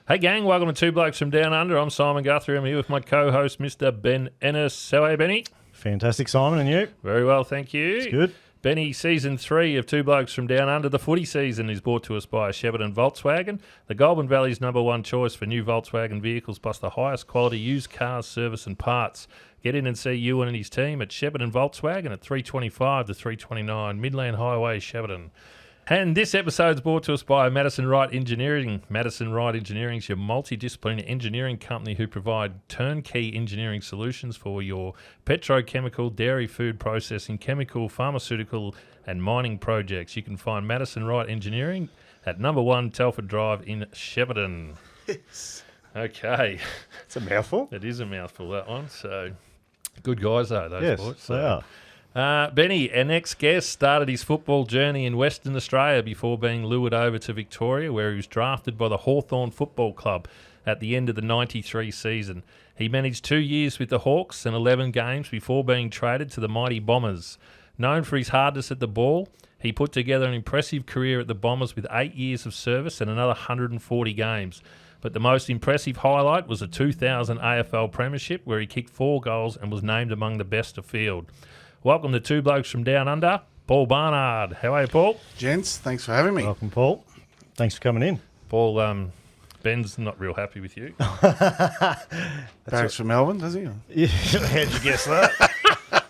Hey gang, welcome to Two Blokes from Down Under. I'm Simon Guthrie. I'm here with my co-host, Mr. Ben Ennis. How are you, Benny? Fantastic, Simon, and you? Very well, thank you. It's good. Benny, Season 3 of Two Blokes from Down Under, the footy season, is brought to us by Shepparton Volkswagen, the Goulburn Valley's #1 choice for new Volkswagen vehicles, plus the highest quality used cars, service and parts. Get in and see Ewan and his team at Shepparton Volkswagen at 325 to 329 Midland Highway, Shepparton. And this episode is brought to us by Madison Wright Engineering. Madison Wright Engineering is your multidisciplinary engineering company who provide turnkey engineering solutions for your petrochemical, dairy, food processing, chemical, pharmaceutical and mining projects. You can find Madison Wright Engineering at #1 Telford Drive in Shepparton. Yes. Okay. It's a mouthful. It is a mouthful, that one. So good guys, though, those Yes, boys. they are. Benny, our next guest, started his football journey in Western Australia before being lured over to Victoria, where he was drafted by the Hawthorn Football Club at the end of the 93 season. He managed 2 years with the Hawks and 11 games before being traded to the mighty Bombers. Known for his hardness at the ball, he put together an impressive career at the Bombers with 8 years of service and another 140 games. But the most impressive highlight was the 2000 AFL Premiership, where he kicked 4 goals and was named among the best of field. Welcome to Two Blokes from Down Under, Paul Barnard. How are you, Paul? Gents, thanks for having me. Welcome, Paul. Thanks for coming in. Paul, Ben's not real happy with you. Barracks from Melbourne, does he? Yeah, how'd you guess that?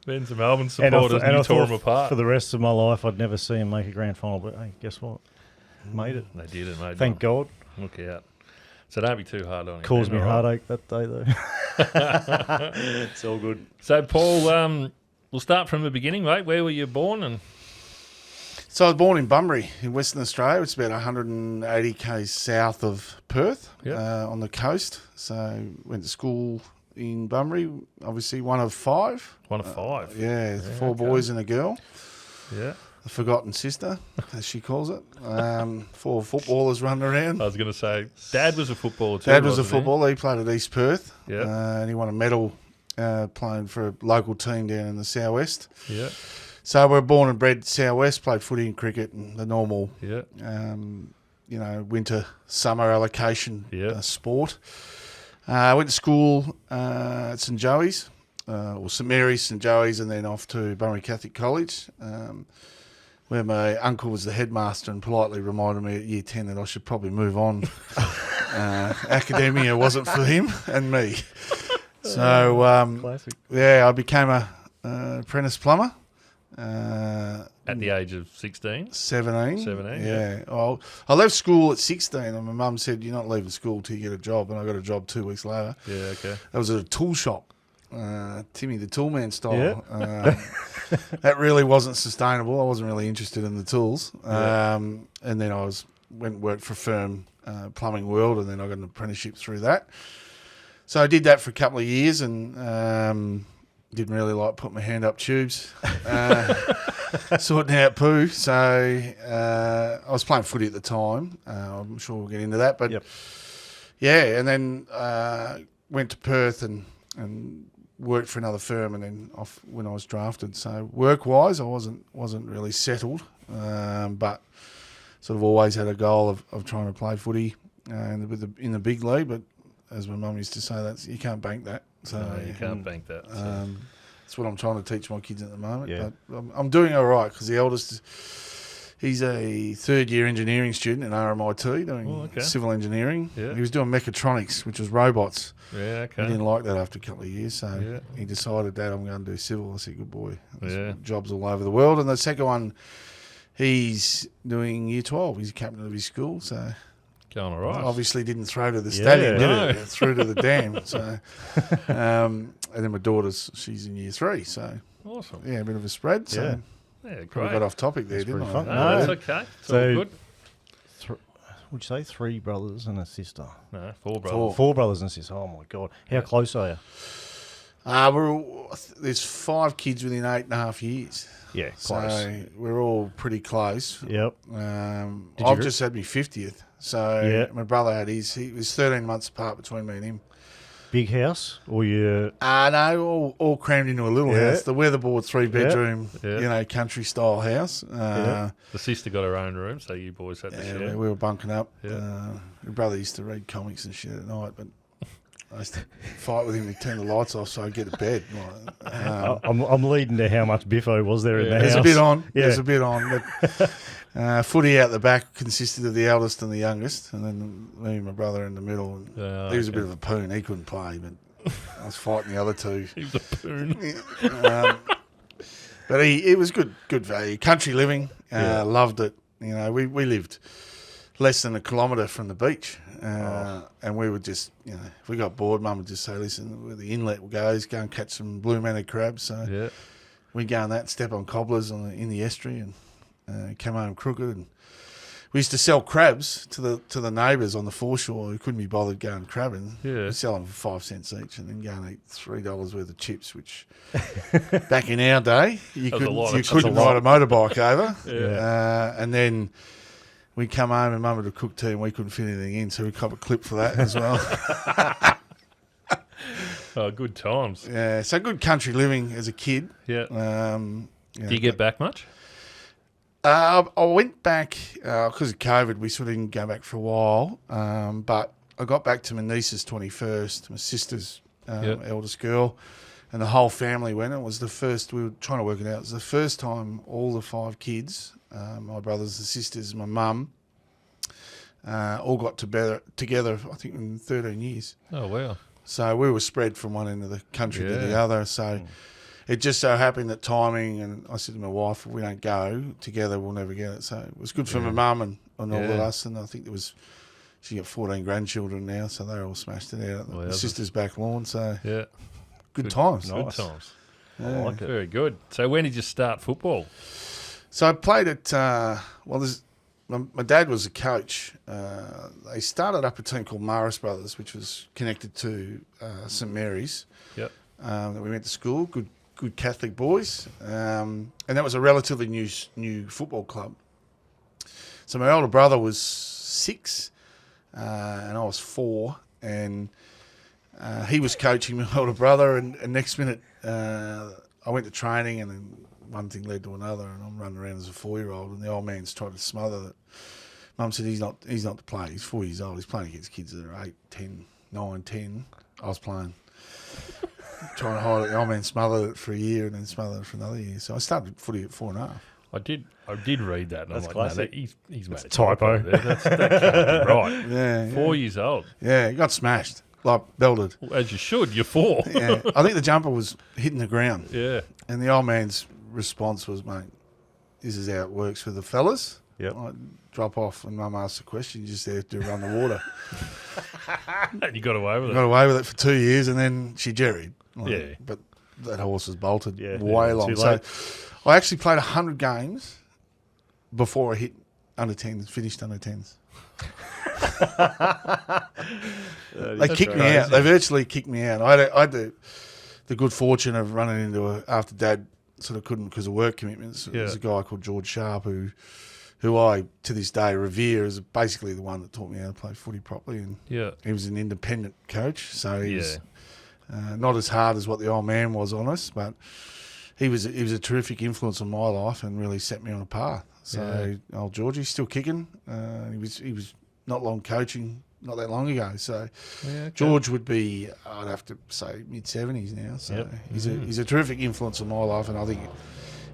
Ben's a Melbourne supporter, and you tore him apart. For the rest of my life, I'd never see him make a grand final, but hey, guess what? Made it. They did it, mate. Thank God. Look out. So don't be too hard on him. Caused me all right? heartache that day, though. It's all good. So, Paul, we'll start from the beginning, mate. Where were you born? And So I was born in Bunbury in Western Australia. It's about 180 k's south of Perth, Yep. on the coast. So went to school in Bunbury, obviously one of 5. one of 5. Yeah, 4 okay. boys and a girl. Yeah. The forgotten sister, as she calls it. 4 footballers running around. I was going to say, Dad was a footballer too. Dad was a wasn't he? footballer. He played at East Perth. Yeah. And he won a medal playing for a local team down in the southwest. Yeah. So we're born and bred southwest, played footy and cricket and the normal, Yeah. winter, summer allocation Yeah. sport. I went to school at St Joey's, or St Mary's, St Joey's, and then off to Bunbury Catholic College, where my uncle was the headmaster and politely reminded me at year 10 that I should probably move on. Academia wasn't for him and me. So, Classic. I became a apprentice plumber. At the age of 16? 17. 17, Yeah. Well, I left school at 16 and my mum said, you're not leaving school till you get a job. And I got a job 2 weeks later. Yeah, okay. That was at a tool shop, Timmy the Toolman style. That really wasn't sustainable. I wasn't really interested in the tools. And then I went and worked for a firm, Plumbing World, and then I got an apprenticeship through that. So I did that for a couple of years and didn't really like putting my hand up tubes, sorting out poo. So I was playing footy at the time. I'm sure we'll get into that. But yeah, and then went to Perth and worked for another firm, and then off when I was drafted. So work-wise, I wasn't really settled, but sort of always had a goal of trying to play footy in the big league. But as my mum used to say, you can't bank that. So No, you can't bank that. So. That's what I'm trying to teach my kids at the moment. Yeah. But I'm doing all right because the eldest, he's a 3rd-year engineering student at RMIT doing civil engineering. Yeah. He was doing mechatronics, which was robots. Yeah, He okay. didn't like that after a couple of years, so he decided, Dad, I'm going to do civil. I said, good boy. There's jobs all over the world. And the second one, he's doing year 12. He's a captain of his school, so... Going all right. Obviously didn't throw to the stadium, no. did it? Threw to the dam. So, and then my daughter's, she's in year 3, so... Awesome. Yeah, a bit of a spread. So Yeah. Yeah, probably great. got off topic there, That's didn't pretty I? fun. No, No. that's okay. It's So- all good. Would you say 3 brothers and a sister? No, 4 brothers. 4 brothers and sisters. Oh, my God. How close are you? There's 5 kids within 8.5 years. Yeah, So close. we're all pretty close. Yep. I've just had my 50th. So Yeah. my brother had he was 13 months apart between me and him. big house, or you? No, all crammed into a little house. The weatherboard 3-bedroom, Yeah. country style house. The sister got her own room, so you boys had to share. We were bunking up. Yeah. My brother used to read comics and shit at night, but I used to fight with him to turn the lights off so I'd get to bed. I'm leading to how much biffo was there in the house. There's a bit on. Yeah. There's a bit on. But footy out the back consisted of the eldest and the youngest, and then me and my brother in the middle. And he was a bit of a poon. He couldn't play, but I was fighting the other two. He was a poon. But he was good value. Country living. Loved it. We lived less than a kilometre from the beach. And we would just, if we got bored, Mum would just say, listen, where the inlet goes, go and catch some blue-maned crabs. So we'd go on that, step on cobblers in the estuary and come home crooked. And we used to sell crabs to the neighbours on the foreshore who couldn't be bothered going crabbing. Yeah. We'd sell them for 5 cents each and then go and eat $3 worth of chips, which back in our day, you couldn't ride a motorbike over. And then we'd come home and Mum would have cooked tea and we couldn't fit anything in, so we'd cop a clip for that as well. Good times. Yeah, so good country living as a kid. Yeah. Do you get back much? I went back, because of COVID, we sort of didn't go back for a while, but I got back to my niece's 21st, my sister's eldest girl, and the whole family went. It was the first, we were trying to work it out, it was the first time all the 5 kids, my brothers and sisters, my mum, all got together, I think, in 13 years. Oh, wow. So we were spread from one end of the country to the other. So it just so happened that timing, and I said to my wife, if we don't go together, we'll never get it. So it was good for my mum and all of us. And I think she got 14 grandchildren now, so they're all smashed it out. My sister's back lawn, so good times. Nice. Good times. Yeah. I like it. Very good. So when did you start football? So I played at, my dad was a coach. They started up a team called Maris Brothers, which was connected to St Mary's. Yep. That we went to school, good Catholic boys. And that was a relatively new football club. So my older brother was 6 and I was 4. And he was coaching my older brother. And next minute I went to training and then one thing led to another, and I'm running around as a 4-year-old, and the old man's trying to smother that. Mum said he's not to play. He's 4 years old. He's playing against kids that are 8, 10, 9, 10. I was playing, trying to hide it. The old man smothered it for a year and then smothered it for another year. So I started footy at 4.5. I did read that. And that's I'm like, classic. No, he's made a typo. That can't be right. Yeah, 4 years old. Yeah, he got smashed, like belted. Well, as you should. You're 4. Yeah, I think the jumper was hitting the ground. Yeah. And the old man's response was, mate, this is how it works for the fellas. Yep. I drop off and Mum asks a question, you just have to run the water. And you got away with it. Got away with it for 2 years and then she jerried. Yeah. But that horse was bolted way long. too So late. I actually played 100 games before I hit under 10s, finished under 10s. They kicked me out. They virtually kicked me out. I had the good fortune of running into after Dad sort of couldn't because of work commitments. There's a guy called George Sharp who I to this day revere as basically the one that taught me how to play footy properly. And he was an independent coach, so he was not as hard as what the old man was on us, but he was a terrific influence on my life and really set me on a path. So old Georgie's still kicking. He was not long coaching, not that long ago. So George would be, I'd have to say, mid-70s now. So he's a terrific influence on my life, and I think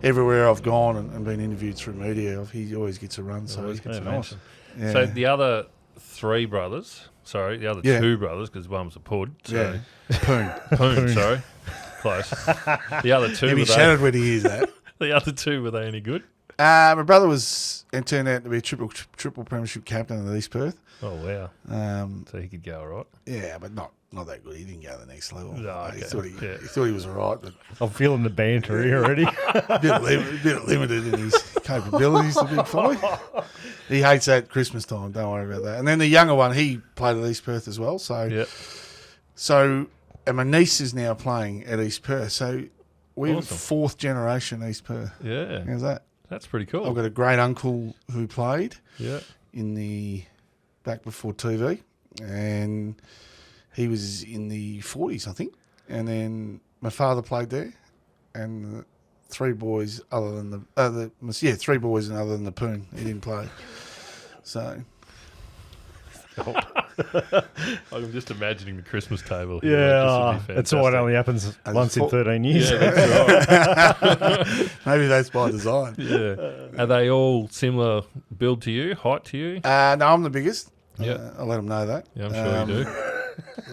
everywhere I've gone and been interviewed through media, he always gets a run. So Always gets a mention. Yeah. So the other 3 brothers, sorry, the other 2 brothers, because one was a pud. So Poon, sorry. Close. The other 2 He'll be shattered when he hears that. The other 2, were they any good? My brother was and turned out to be a triple premiership captain at East Perth. Oh, wow. So he could go all right. Yeah, but not that good. He didn't go to the next level. No, okay. He thought he was all right, but I'm feeling the banter here already. a bit limited in his capabilities, the big fella. He hates that at Christmas time. Don't worry about that. And then the younger one, he played at East Perth as well. So and my niece is now playing at East Perth. So we're 4th generation East Perth. Yeah. How's that? That's pretty cool. I've got a great uncle who played in the back before TV, and he was in the 40s, I think. And then my father played there, and three boys other than three boys and other than the Poon. He didn't play. So... I'm just imagining the Christmas table. Yeah, that's why it only happens once in 13 years. Yeah, that's right. Maybe that's by design. Yeah. Are they all similar build to you, height to you? No, I'm the biggest. Yeah. I'll let them know that. Yeah, I'm sure you do.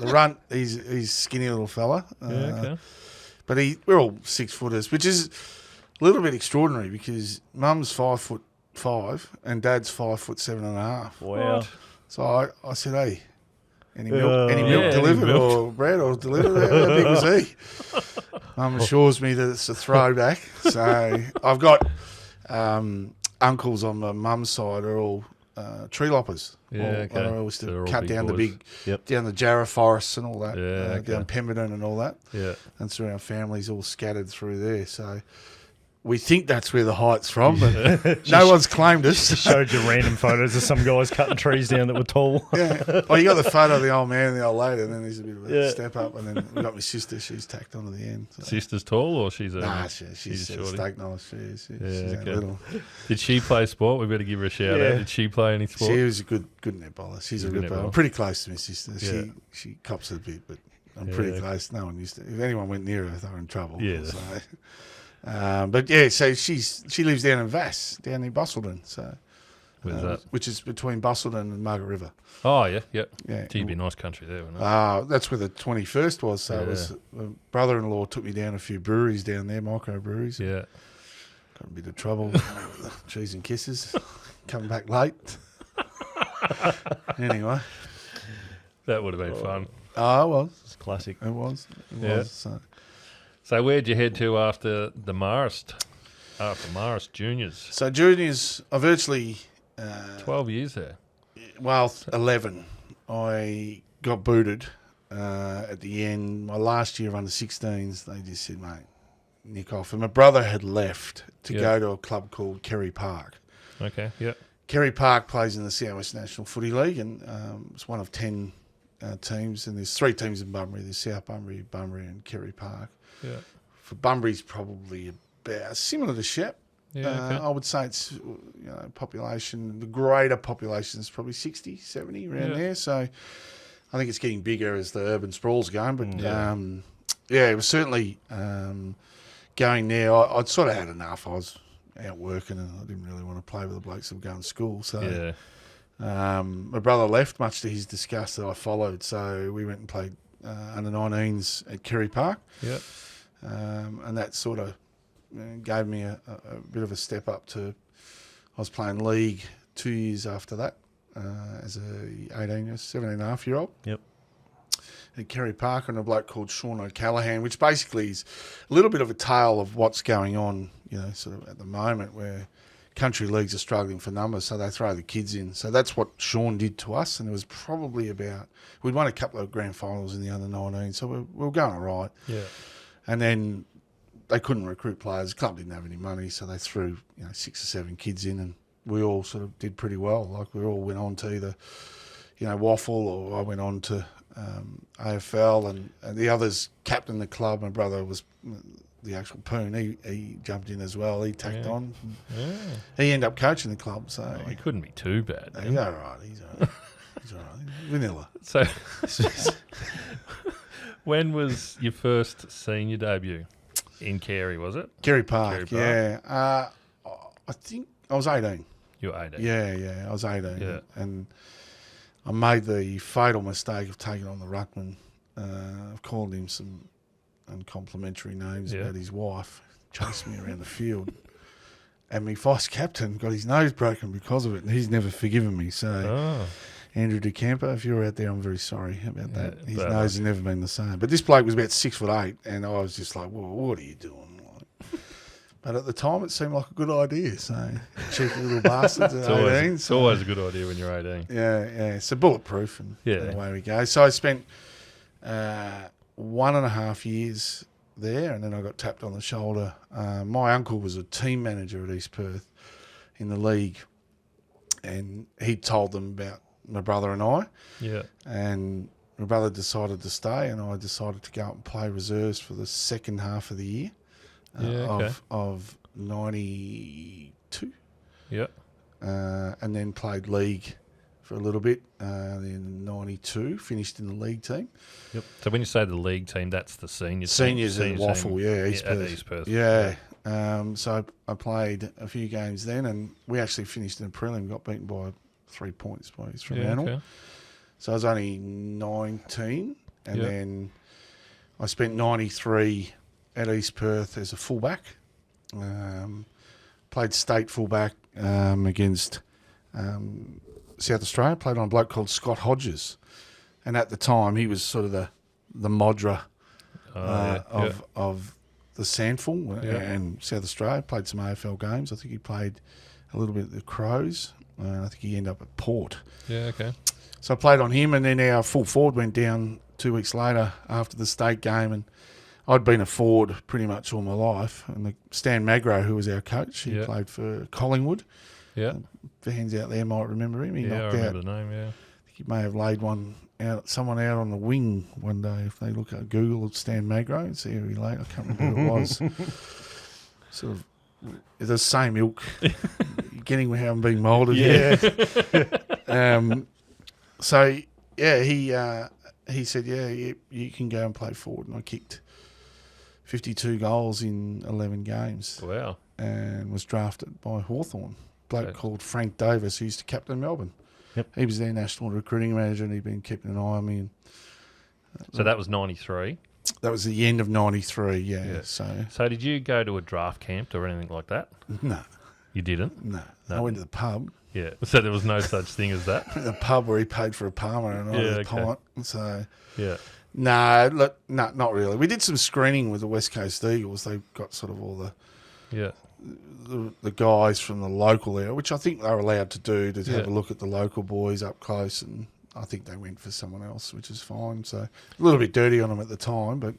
The runt, he's skinny little fella. Okay. But we're all 6 footers, which is a little bit extraordinary because Mum's 5'5" and Dad's 5'7.5". Wow. So I said, hey, any milk delivered any milk. or bread or delivered? How big was he? Mum assures me that it's a throwback. So I've got uncles on my mum's side are all tree loppers. Yeah, okay. I always They're all cut big down boys. down the Jarrah forests and all that, Yeah, okay. down Pemberton and all that. Yeah. And so our family's all scattered through there. So we think that's where the height's from, but no one's claimed us. Showed you random photos of some guys cutting trees down that were tall. Yeah. Well, you got the photo of the old man and the old lady, and then there's a bit of a step up, and then we got my sister. She's tacked on to the end. So. Sister's tall or she's a... Nah, she's a shorty? steak knife. She's okay. little. Did she play sport? We better give her a shout out. Did she play any sport? She was a good netballer. She's a ripper. I'm pretty close to my sister. Yeah. She cops it a bit, but I'm pretty close. No one used to. If anyone went near her, they were in trouble. Yeah. So. But yeah, so she lives down in Vass, down near Busselton, so Where's that? which is between Busselton and Margaret River. Oh, yeah, yep. Yeah, TB, nice country there, wasn't it? that's where the 21st was. So it was, my brother-in-law took me down a few breweries down there, micro-breweries. Yeah. Got in a bit of trouble, cheese and kisses, coming back late. Anyway. That would have been fun. Oh, it was. It's classic. It was. Yeah. So where'd you head to after the Marist? After Marist Juniors? So juniors, I virtually... 12 years there. Well, 11. I got booted at the end. My last year of under-16s, they just said, mate, nick off. And my brother had left to go to a club called Kerry Park. Okay, yeah. Kerry Park plays in the South West National Footy League, and it's one of 10 teams. And there's 3 teams in Bunbury. There's South Bunbury, and Kerry Park. Yeah. For Bunbury's probably about similar to Shep. Yeah, okay. I would say it's, population, the greater population is probably 60, 70 around there. So I think it's getting bigger as the urban sprawl's going. But it was certainly going there. I'd sort of had enough. I was out working and I didn't really want to play with the blokes that were going to school. So my brother left, much to his disgust that I followed. So we went and played under 19s at Kerry Park. Yeah. And that sort of gave me a bit of a step up to, I was playing league 2 years after that as a 17.5-year-old. Yep. At Kerry Park, and a bloke called Sean O'Callaghan, which basically is a little bit of a tale of what's going on, sort of at the moment where country leagues are struggling for numbers, so they throw the kids in. So that's what Sean did to us, and it was probably we'd won a couple of grand finals in the under-19, so we were going all right. Yeah. And then they couldn't recruit players. The club didn't have any money, so they threw 6 or 7 kids in, and we all sort of did pretty well. Like we all went on to either, Waffle, or I went on to AFL, and the others captained the club. My brother was the actual Poon. He jumped in as well. He tacked on. Yeah. He ended up coaching the club. So He couldn't be too bad. he's all right. He's all right. He's all right. Vanilla. So when was your first senior debut? In Carey, was it? Kerry Park, Kerry Park. yeah. I think I was 18. You were 18. Yeah, I was 18. Yeah. And I made the fatal mistake of taking on the ruckman. I've called him some uncomplimentary names about his wife, chased me around the field. And my vice captain got his nose broken because of it, and he's never forgiven me. So, Andrew DeCamper, if you're out there, I'm very sorry about that. His nose has never been the same. But this bloke was about 6'8", and I was just like, well, what are you doing? But at the time, it seemed like a good idea. So, cheeky little bastards at 18. It's always a good idea when you're 18. Yeah. So, bulletproof, and away we go. So, I spent 1.5 years there, and then I got tapped on the shoulder. My uncle was a team manager at East Perth in the league, and he told them about my brother and I. Yeah. And my brother decided to stay, and I decided to go up and play reserves for the second half of the year of 92. Yeah. And then played league for a little bit. Then 92, finished in the league team. Yep. So when you say the league team, that's the seniors at Waffle, East Perth. At East Perth. Yeah. So I played a few games then, and we actually finished in a prelim, got beaten by 3 points by Fremantle. Okay. So I was only 19, and then I spent 93 at East Perth as a fullback. Played state fullback against South Australia. Played on a bloke called Scott Hodges, and at the time he was sort of the Modra of the Sandful and South Australia. Played some AFL games. I think he played a little bit at the Crows. I think he ended up at Port. Yeah, okay. So I played on him, and then our full forward went down 2 weeks later after the state game, and I'd been a forward pretty much all my life. And Stan Magro, who was our coach, he played for Collingwood. Yeah. Fans out there might remember him. He knocked I remember out. the name, yeah. I think he may have laid someone out on the wing one day. If they look at Google Stan Magro and see who he laid, I can't remember who it was. Sort of the same ilk. You're getting how I'm being moulded. So he said, you can go and play forward, and I kicked 52 goals in 11 games. Wow. And was drafted by Hawthorn. Bloke called Frank Davis, who used to captain Melbourne. Yep. He was their national recruiting manager, and he'd been keeping an eye on me. And so that was 93? That was the end of 93, yeah. So did you go to a draft camp or anything like that? No. You didn't? No. I went to the pub. Yeah. So there was no such thing as that? The pub where he paid for a Palmer and I was a pint. So... Yeah. No, not really. We did some screening with the West Coast Eagles. They got sort of all the guys from the local area, which I think they were allowed to do, to have a look at the local boys up close, and I think they went for someone else, which is fine. So a little bit dirty on them at the time, but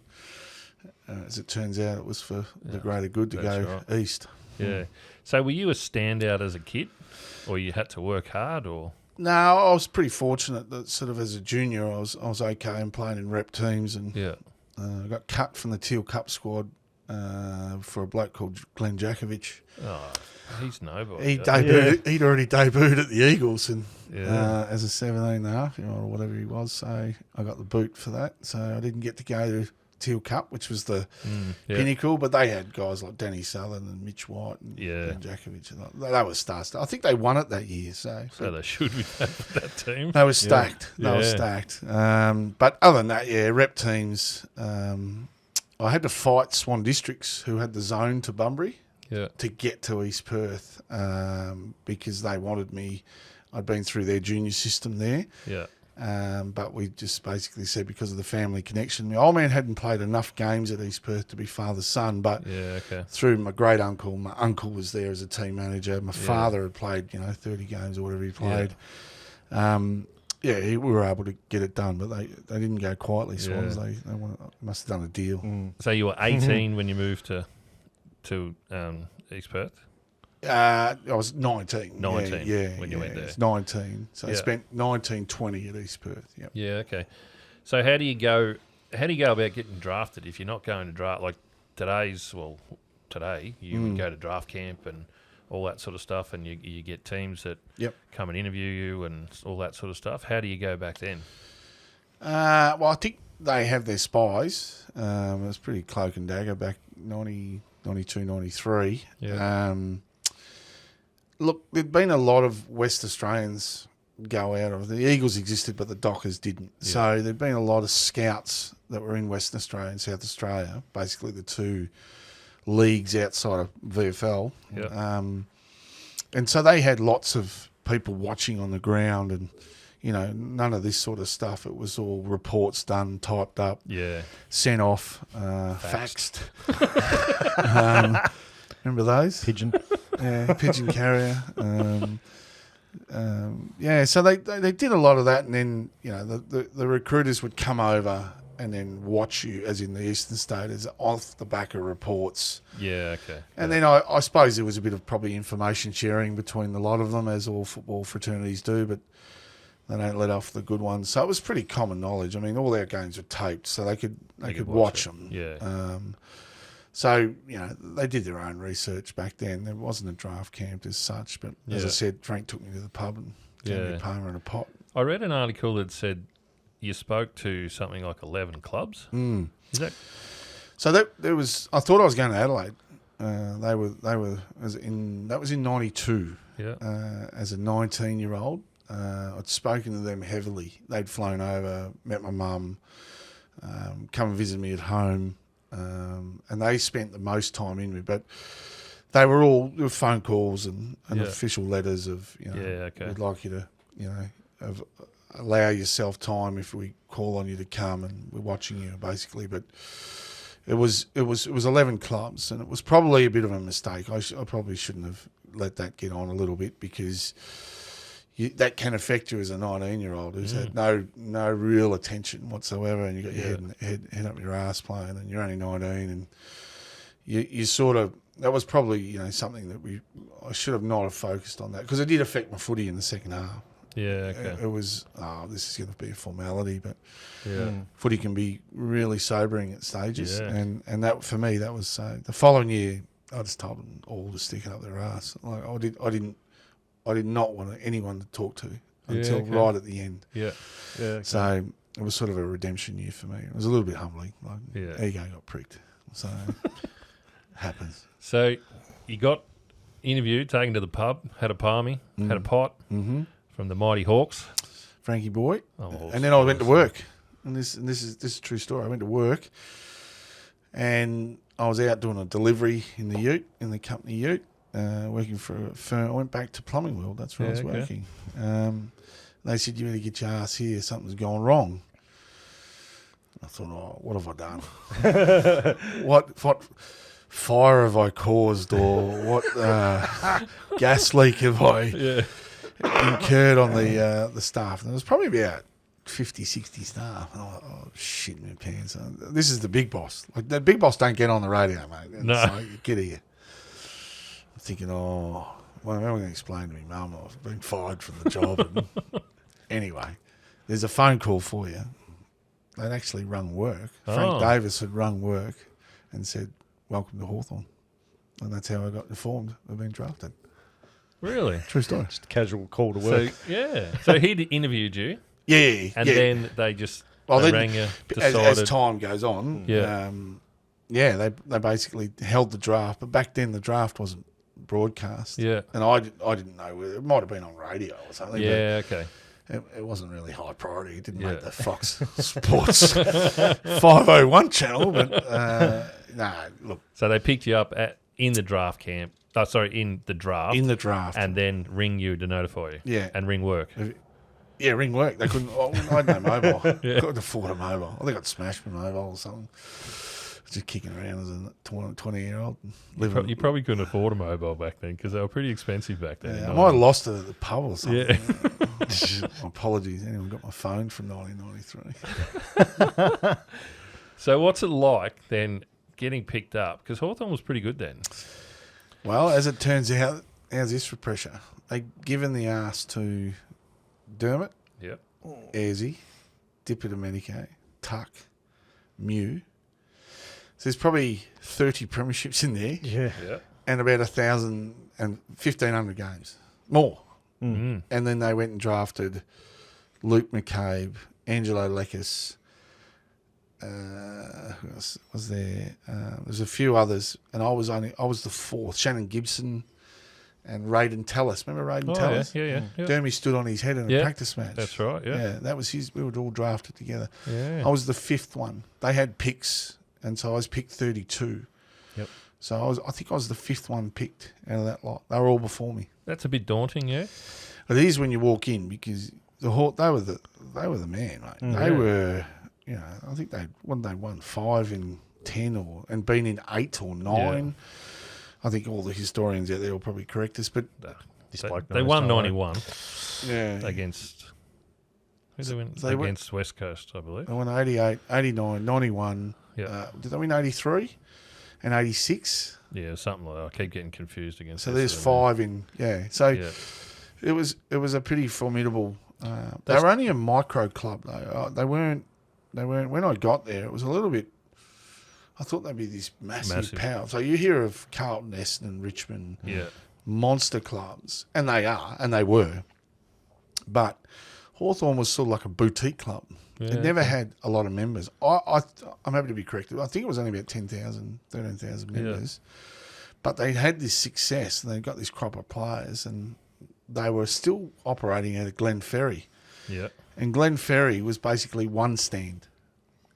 as it turns out, it was for the greater good to go east. Yeah. So were you a standout as a kid, or you had to work hard, or...? No, I was pretty fortunate that sort of as a junior I was okay and playing in rep teams, and I got cut from the Teal Cup squad for a bloke called Glenn Jakovich. Oh, he's nobody. He'd already debuted at the Eagles and as a 17.5-year-old or whatever he was, so I got the boot for that. So I didn't get to go to Teal Cup, which was the pinnacle, but they had guys like Danny Southern and Mitch White and Glenn Jakovich. That was stars. I think they won it that year. So they should be that team. They were stacked. They were stacked. But other than that, rep teams. I had to fight Swan Districts, who had the zone to Bunbury, to get to East Perth because they wanted me. I'd been through their junior system there. Yeah. But we just basically said because of the family connection. My old man hadn't played enough games at East Perth to be father-son, but through my great-uncle, my uncle was there as a team manager. My father had played, 30 games or whatever he played. We were able to get it done, but they didn't go quietly, Swans. They must have done a deal. So you were 18 when you moved to East Perth? I was 19. 19 when you went there. It's 19. So I spent 19-20 at East Perth. Yep. Yeah, okay. So how do you go about getting drafted if you're not going to draft? Like today you would go to draft camp and all that sort of stuff, and you get teams that come and interview you and all that sort of stuff. How do you go back then? Well, I think they have their spies. It was pretty cloak and dagger back 92, 93. Yeah. Look, there'd been a lot of West Australians go out of. The Eagles existed, but the Dockers didn't. Yeah. So there'd been a lot of scouts that were in Western Australia and South Australia, basically the two leagues outside of VFL. Yeah. And so they had lots of people watching on the ground and, none of this sort of stuff. It was all reports done, typed up, sent off, faxed. Remember those? Pigeon. Yeah, pigeon carrier. So they did a lot of that, and then the recruiters would come over and then watch you, as in the Eastern Staters, off the back of reports. Yeah, okay. And then I suppose there was a bit of probably information sharing between a lot of them, as all football fraternities do. But They don't let off the good ones. So it was pretty common knowledge. I mean, all their games were taped, so they could watch them. Yeah. So, they did their own research back then. There wasn't a draft camp as such, but as I said, Frank took me to the pub and gave me a Palmer and a pot. I read an article that said you spoke to something like 11 clubs. Mm. Is that? So there was. I thought I was going to Adelaide. That was in '92. Yeah. As a 19-year-old, I'd spoken to them heavily. They'd flown over, met my mum, come and visit me at home, and they spent the most time in me. But they were all phone calls and official letters of we'd like you to allow yourself time if we call on you to come, and we're watching you basically. But it was 11 clubs, and it was probably a bit of a mistake. I probably shouldn't have let that get on a little bit, because that can affect you as a 19-year-old who's had no real attention whatsoever, and you got your head up your ass playing, and you're only 19, and you sort of, that was probably something that I should have not have focused on that, because it did affect my footy in the second half. Yeah, okay. It was, this is going to be a formality, but footy can be really sobering at stages. Yeah. And that, for me, that was so. The following year, I just told them all to stick it up their ass. Like, I did not want anyone to talk to until right at the end. Yeah. Yeah. Okay. So it was sort of a redemption year for me. It was a little bit humbling. Like, ego got pricked. So it happens. So you got interviewed, taken to the pub, had a palmy, had a pot from the Mighty Hawks. Frankie boy. Oh, and then I went to work. And this is a true story. I went to work, and I was out doing a delivery in the company ute, working for a firm. I went back to Plumbing World. That's where I was working. They said, "You better get your ass here. Something's gone wrong." I thought, what have I done? What fire have I caused, or what gas leak have I incurred on the staff? And there was probably about 50, 60 staff. And I was like, oh, shit in my pants. This is the big boss. Like, the big boss don't get on the radio, mate. No. So, get here. I'm thinking, well, I'm going to explain to me, Mum, I've been fired from the job. And anyway, there's a phone call for you. They'd actually rung work. Frank Davis had rung work and said, welcome to Hawthorn. And that's how I got informed of being drafted. Really? True story. Just a casual call to work. So he'd interviewed you. Yeah. And then they just rang you, decided. As time goes on, they basically held the draft. But back then the draft wasn't broadcast. Yeah. And I didn't know whether it might have been on radio or something. Yeah, okay. It wasn't really high priority. It didn't make the Fox Sports 501 channel. But, look. So they picked you up in the draft camp. In the draft. In the draft. And then ring you to notify you. Yeah. And ring work. Yeah, ring work. They couldn't. I had no mobile. Couldn't afford a mobile. I think I'd smashed my mobile or something. Just kicking around as a 20-year-old. You probably couldn't afford a mobile back then, because they were pretty expensive back then. Yeah, I might have lost it at the pub or something. Yeah. Apologies. Anyone got my phone from 1993. So what's it like then getting picked up? Because Hawthorn was pretty good then. Well, as it turns out, how's this for pressure? They've given the ass to Dermot, Ayresy, Dipper Domenico, Tuck, Mew. So there's probably 30 premierships in there. Yeah. And about 1,000 and 1,500 games. More. Mm-hmm. And then they went and drafted Luke McCabe, Angelo Lekis. Who else was there? There's a few others. And I was the fourth. Shannon Gibson and Raiden Tellis. Remember Raiden Tellis? Yeah. Dermy stood on his head in a practice match. That's right, yeah. That was his. We were all drafted together. Yeah. I was the fifth one. They had picks. And so I was picked 32. Yep. So I think I was the fifth one picked out of that lot. They were all before me. That's a bit daunting, yeah. But it is when you walk in, because they were the man, mate. They were, I think they won 5 in 10 and been in 8 or 9. Yeah. I think all the historians out there will probably correct us, but they won 91. Yeah. Against against West Coast, I believe. They won 88, 89, 91. Yeah. Did they win 83 and 86? Yeah, something like that. I keep getting confused against. So there's 5 in. Yeah. So it was a pretty formidable They were only a micro club though. They weren't. When I got there, it was a little bit. I thought they'd be this massive power. So you hear of Carlton, Essendon, Richmond, monster clubs, and they are, and they were. But Hawthorn was sort of like a boutique club. Yeah, It never had a lot of members. I'm happy to be corrected. I think it was only about 10,000, 13,000 members. But they had this success, and they got this crop of players, and they were still operating out of Glen Ferry. Yeah. And Glen Ferry was basically one stand,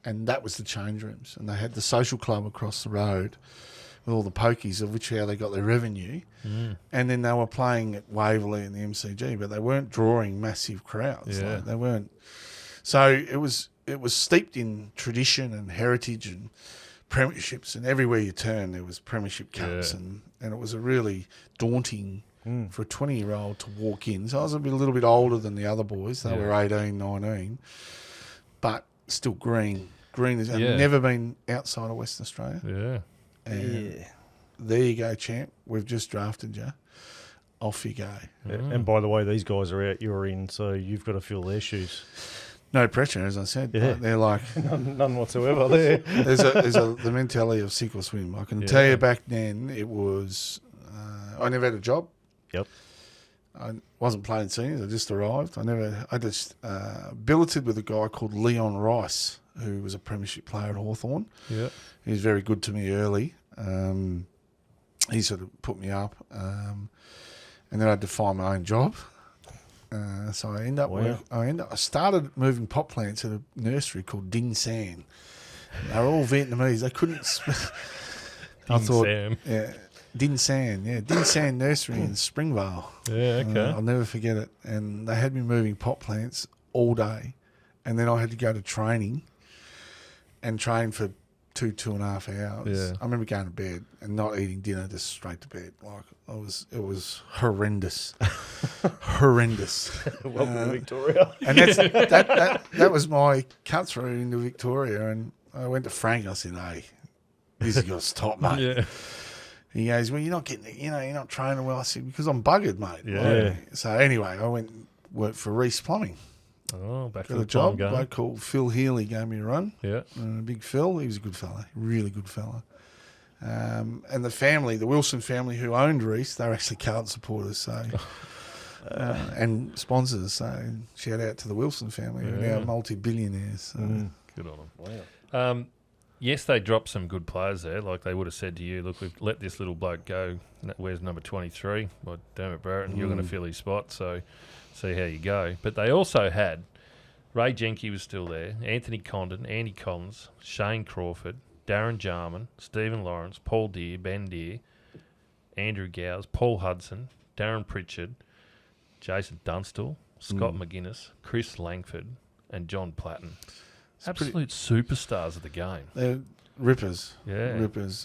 and that was the change rooms. And they had the social club across the road with all the pokies, of which how they got their revenue. And then they were playing at Waverley and the MCG, but they weren't drawing massive crowds. Yeah. Like, they weren't. So it was steeped in tradition and heritage and premierships, and everywhere you turn there was premiership cups, and it was a really daunting for a 20-year-old to walk in. So I was a little bit older than the other boys. They were 18, 19, but still green. Green has never been outside of Western Australia. Yeah. And there you go, champ. We've just drafted you. Off you go. And by the way, these guys are out, you're in, so you've got to fill their shoes. No pressure, as I said. Yeah. They're like None whatsoever there. there's the mentality of sink or swim. I can tell you back then it was. I never had a job. Yep. I wasn't playing seniors. I just arrived. I just billeted with a guy called Leon Rice, who was a premiership player at Hawthorn. Yeah. He was very good to me early. He sort of put me up, and then I had to find my own job. So I started moving pot plants at a nursery called Din San. They were all Vietnamese. They couldn't speak. Din San Din San Nursery in Springvale. Yeah, okay. I'll never forget it. And they had me moving pot plants all day, and then I had to go to training and train for 2.5 hours. Yeah. I remember going to bed and not eating dinner, just straight to bed. Like it was horrendous, horrendous. Welcome to Victoria. And that was my cut through into Victoria. And I went to Frank. I said, "Hey, this has got to stop, mate." Yeah. He goes, "Well, you're not getting it. You're not training well." I said, "Because I'm buggered, mate." Yeah. Like, so anyway, I went and worked for Reece Plumbing. Oh, back to Got the a job. A game. bloke called Phil Healy gave me a run. Yeah. Big Phil, he was a good fella, really good fella. And the family, the Wilson family who owned Reece, they were actually Carlton supporters, so and sponsors. So shout out to the Wilson family, who are now multi-billionaires. So. Good on them. Wow. Yes, they dropped some good players there. Like they would have said to you, look, we've let this little bloke go. Where's number 23? Well, Dermot Barrett, and you're going to fill his spot. So see how you go. But they also had Ray Jenke was still there, Anthony Condon, Andy Collins, Shane Crawford, Darren Jarman, Stephen Lawrence, Paul Deere, Ben Deere, Andrew Gowes, Paul Hudson, Darren Pritchard, Jason Dunstall, Scott McGuinness, Chris Langford, and John Platten. Absolute superstars of the game. They're rippers. Yeah. Rippers.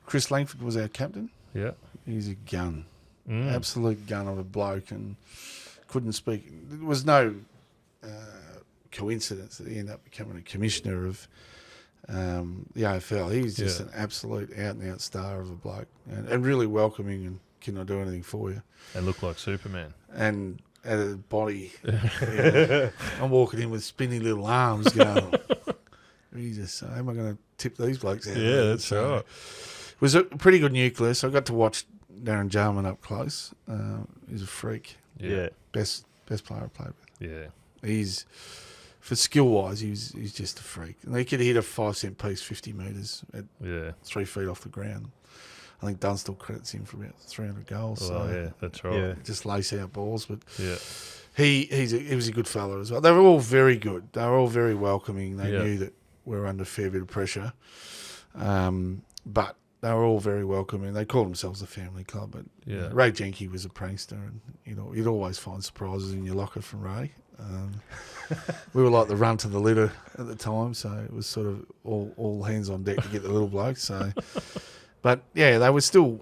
Chris Langford was our captain. Yeah. He's a gun. Absolute gun of a bloke, and couldn't speak. There was no coincidence that he ended up becoming a commissioner of the AFL. He's just an absolute out-and-out star of a bloke, and really welcoming, and can I do anything for you? And looked like Superman. And at a body. I'm walking in with spinny little arms going, Jesus, how am I going to tip these blokes out? Yeah, that's right. It was a pretty good nucleus. I got to watch Darren Jarman up close. He's a freak. Yeah. Best player I played with. Yeah. He's, for skill-wise, he's just a freak. And he could hit a 5-cent piece 50 metres at 3 feet off the ground. I think Dunstall credits him for about 300 goals. Oh, so yeah, that's right. Yeah. just lace out balls. But Yeah. he was a good fella as well. They were all very good. They were all very welcoming. They Yeah. knew that we were under a fair bit of pressure. But they were all very welcoming. They called themselves a family club. But Yeah. Ray Jenke was a prankster, and you'd always find surprises in your locker from Ray. We were like the run to the litter at the time, so it was sort of all hands on deck to get the little bloke. So, but yeah, they were still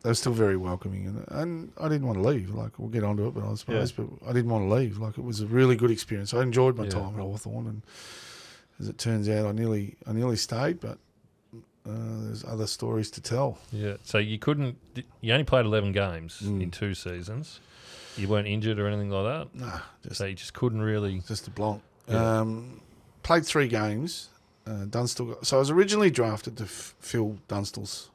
very welcoming, and I didn't want to leave. Like, we'll get onto it, but I suppose, but I didn't want to leave. Like, it was a really good experience. I enjoyed my time at Hawthorn, and as it turns out, I nearly stayed, but there's other stories to tell. Yeah. So you only played 11 games in 2 seasons. You weren't injured or anything like that? Nah, So you just couldn't really... just a blank. Yeah. Played 3 games. Dunstall. So I was originally drafted to Phil Dunstall's,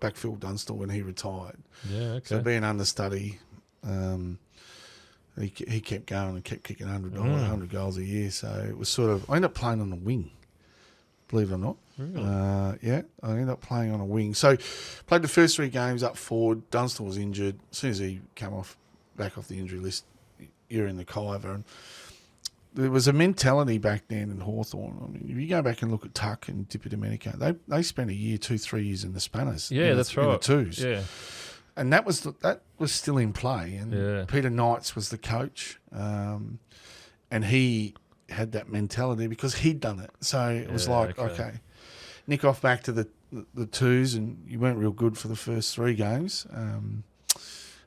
back Phil Dunstall when he retired. Yeah, okay. So being understudy, he kept going and kept kicking 100 goals a year. So it was sort of, I ended up playing on the wing, believe it or not. Really? Yeah, I ended up playing on a wing. So played the first 3 games up forward. Dunstall was injured. As soon as he came back off the injury list, you're in the Kaiver. And there was a mentality back then in Hawthorn. I mean, if you go back and look at Tuck and Dipper Domenico, they spent a year, 2-3 years in the Spanners. Yeah, that's right. In the twos. Yeah. And that was still in play. And Yeah. Peter Knights was the coach. And he had that mentality because he'd done it. So it was like, okay, nick off back to the twos, and you weren't real good for the first 3 games.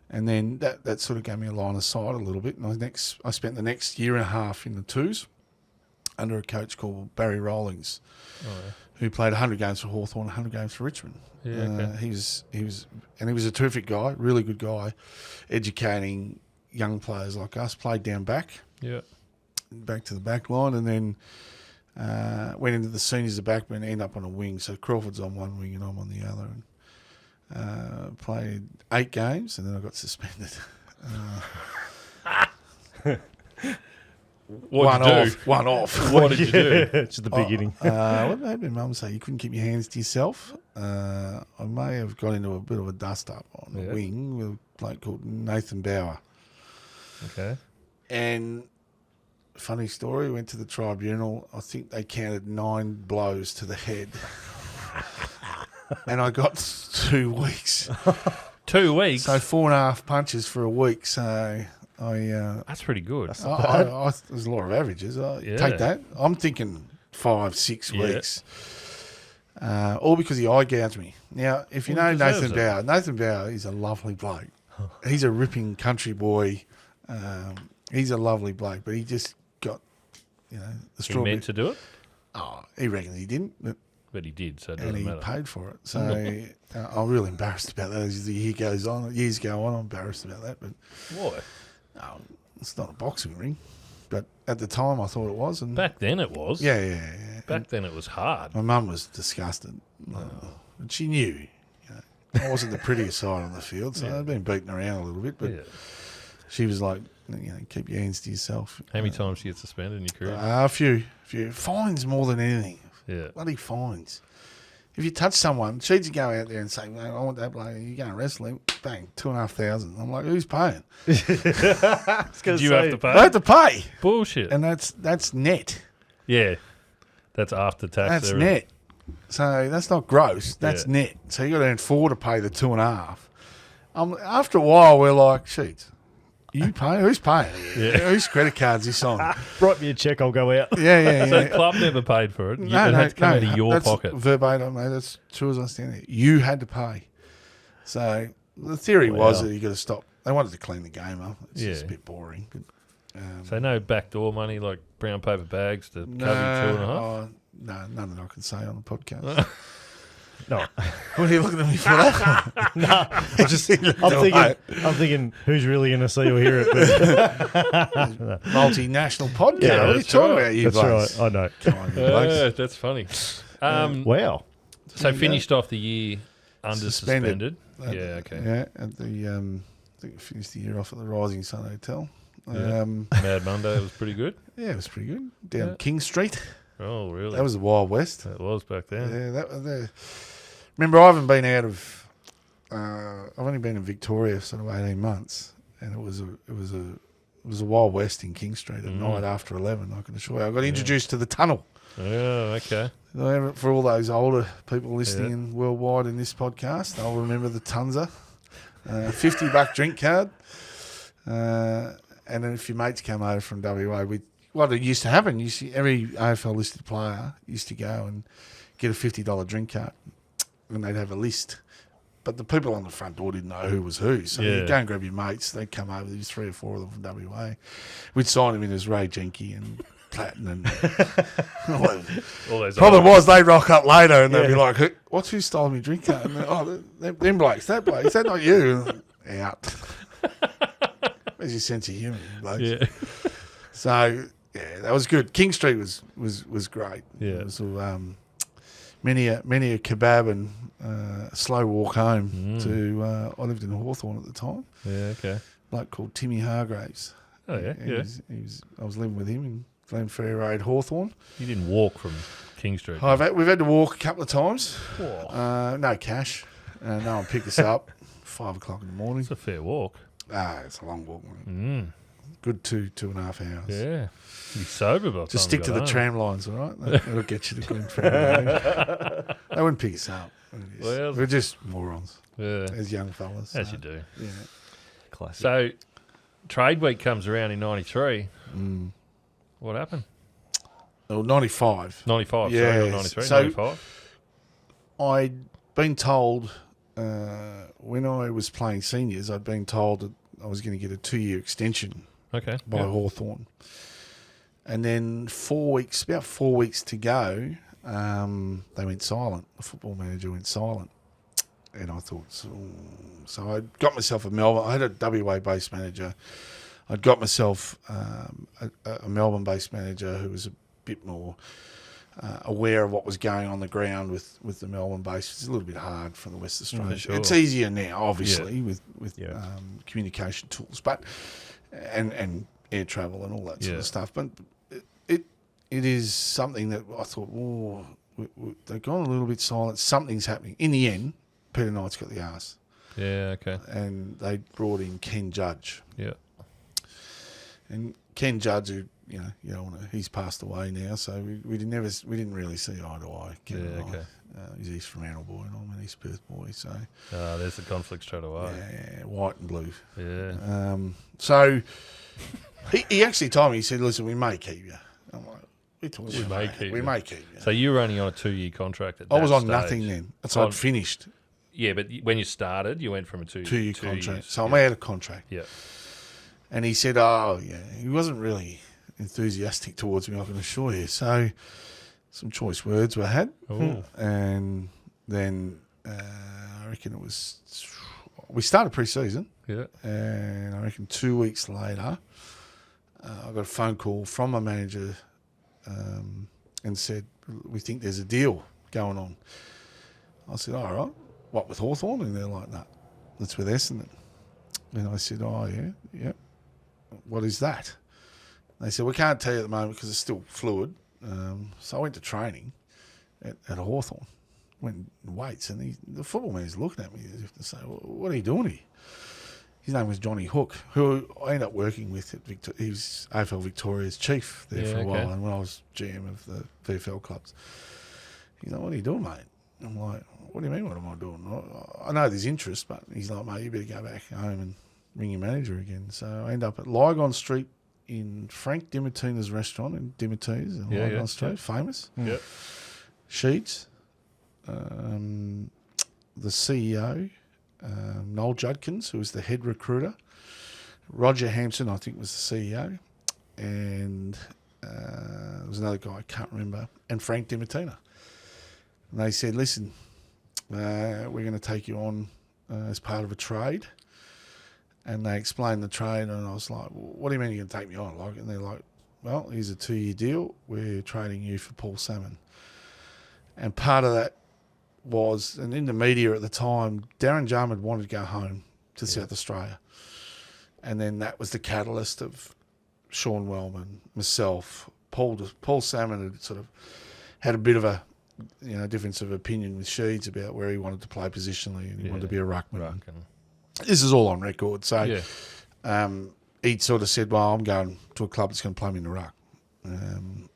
And then that sort of gave me a line of sight a little bit. And I spent the next year and a half in the twos under a coach called Barry Rawlings, who played 100 games for Hawthorn, 100 games for Richmond. Yeah, okay. He was a terrific guy, really good guy, educating young players like us. Played down back, back to the back line, and then went into the seniors, the backman, and ended up on a wing. So Crawford's on one wing and I'm on the other. And played 8 games, and then I got suspended. What did you do? One off. What did you do? It's just the beginning. What did my mum say? You couldn't keep your hands to yourself. I may have got into a bit of a dust-up on the wing with a bloke called Nathan Bauer. Okay. And funny story, went to the tribunal. I think they counted 9 blows to the head. And I got 2 weeks. 2 weeks? So 4.5 punches for a week. So that's pretty good. there's a lot of averages. Yeah. Take that. I'm thinking 5-6 weeks. All because he eye gouged me. Now, if you know Nathan Bauer is a lovely bloke. He's a ripping country boy. He's a lovely bloke, but he just got, the He strawberry. meant to do it? Oh, he reckons he didn't. But he did, so it And doesn't he matter. paid for it. So I'm really embarrassed about that as the years go on. I'm embarrassed about that. But Why? it's not a boxing ring. But at the time, I thought it was. And Back then it was. yeah. Back then it was hard. My mum was disgusted. And she knew. I wasn't the prettiest side on the field, so I'd been beaten around a little bit. But she was like, keep your hands to yourself. How many times did you get suspended in your career? A few. Fines more than anything. Yeah. Bloody fines. If you touch someone, she'd go out there and say, "I want that bloke." You go and wrestle him, bang, 2,500. I'm like, who's paying? Did you have to pay? I have to pay, Bullshit. and that's net. Yeah. That's after tax. That's everything. net. So that's not gross. That's net. So you got to earn 4 to pay the 2.5. After a while, we're like, shit. You pay? Who's paying? Yeah. Whose credit card's this on? Write me a check, I'll go out. Yeah. So the club never paid for it. It had to come out of your that's pocket. Verbatim, mate. That's true as I stand there. You had to pay. So the theory was that you got to stop. They wanted to clean the game up. It's just a bit boring. But, So no backdoor money like brown paper bags to cover your 2.5? No, none that I can say on the podcast. No. What are you looking at me for that? I'm thinking, who's really going to see or hear it? Multinational podcast. Yeah, what are you that's talking right. about, you That's blokes? right. I know. Come on, you blokes. That's funny. Wow. So finished off the year under suspended. Yeah, okay. Yeah, at the I think we finished the year off at the Rising Sun Hotel. Yeah. Mad Monday was pretty good. Yeah, it was pretty good. Down King Street. Oh, really? That was the Wild West. That was back then. Yeah, remember, I haven't been out of. I've only been in Victoria sort of 18 months, and it was a Wild West in King Street at night after 11. I can assure you. I got introduced to the tunnel. Oh, okay. For all those older people listening worldwide in this podcast, they'll remember the Tunza, $50 drink card, and then if your mates come over from WA, what it used to happen, every AFL listed player used to go and get a $50 drink card, and they'd have a list. But the people on the front door didn't know who was who. So you'd go and grab your mates. They'd come over. There's 3 or 4 of them from WA. We'd sign them in as Ray Jenke and Platten and All those problem was they'd rock up later and they'd be like, who stole me drink card? And them blokes, that bloke, is that not you? Out. Where's your sense of humour, blokes? Yeah. So, yeah, that was good. King Street was great. Yeah. It was many a kebab and slow walk home to. I lived in Hawthorn at the time. Yeah, okay. A bloke called Timmy Hargraves. Oh, yeah, He was, I was living with him in Glenfair Road, Hawthorn. You didn't walk from King Street. We've had to walk a couple of times. Whoa. No cash. No one picked us up. 5 o'clock in the morning. It's a fair walk. It's a long walk, mate. Good 2.5 hours. Yeah. You're sober by the Just time stick you to got the home. tram lines, all right? That'll get you to Glenfair Road. They wouldn't pick us up. Well, We're just morons Yeah. as young fellas. As so, you do. Yeah. Classic. So, trade week comes around in 93. What happened? Oh, 95. 95, Yeah, sorry, not 93, so- 95. I'd been told when I was playing seniors, I'd been told that I was going to get a 2-year extension Okay. by Hawthorn. And then about 4 weeks to go, they went silent. The football manager went silent. And I thought, so I got myself a Melbourne. I had a WA-based manager. I'd got myself a Melbourne-based manager who was a bit more aware of what was going on the ground with the Melbourne-based. It's a little bit hard from the West Australia. Sure. It's easier now, obviously, with communication tools, but and air travel and all that sort of stuff. But it is something that I thought, they've gone a little bit silent. Something's happening. In the end, Peter Knight's got the arse. Yeah, okay. And they brought in Ken Judge. Yeah. And Ken Judge, who, he's passed away now, so we didn't really see eye to eye. Ken and I. Okay. He's East Fremantle boy, and I'm an East Perth boy, so There's the conflict straight away. yeah, white and blue. Yeah. So he actually told me, he said, "Listen, we may keep you." I'm like, "We may keep you." So you were only on a 2-year contract at that I was on stage. nothing then. So I'd finished Yeah, but when you started, you went from a 2-year contract. years. So I'm out of contract. Yeah. And he said, "Oh, yeah." He wasn't really enthusiastic towards me, I can assure you. So some choice words were had. Ooh. And then I reckon we started pre-season. Yeah. And I reckon 2 weeks later, I got a phone call from my manager and said, "We think there's a deal going on." I said, "All right, what, with Hawthorn?" And they're like, "No, that's with Essendon." And I said, "Oh, yeah. What is that?" They said, "We can't tell you at the moment because it's still fluid." So I went to training at Hawthorn, went and weights, and the football man's looking at me as if to say, "What are you doing here?" His name was Johnny Hook, who I ended up working with at he was AFL Victoria's chief there for a while, and when I was GM of the VFL clubs. He's like, "What are you doing, mate?" I'm like, "What do you mean, what am I doing? I know there's interest," but he's like, "Mate, you better go back home and ring your manager again." So I end up at Lygon Street in Frank Dimatina's restaurant in Dimatina's in Lygon Street, famous. Yeah. Sheets, the CEO, Noel Judkins, who was the head recruiter, Roger Hampson, I think, was the CEO, and there was another guy I can't remember, and Frank Dimatina. And they said, "Listen, we're going to take you on as part of a trade." And they explained the trade, and I was like, "Well, what do you mean you're going to take me on?" And they're like, "Well, here's a 2-year deal. We're trading you for Paul Salmon." And part of that was, and in the media at the time, Darren Jarman wanted to go home to South Australia. And then that was the catalyst of Sean Wellman, myself, Paul Salmon had sort of had a bit of a difference of opinion with Sheeds about where he wanted to play positionally, and he wanted to be a ruckman. This is all on record. So he sort of said, "Well, I'm going to a club that's going to play me in the ruck."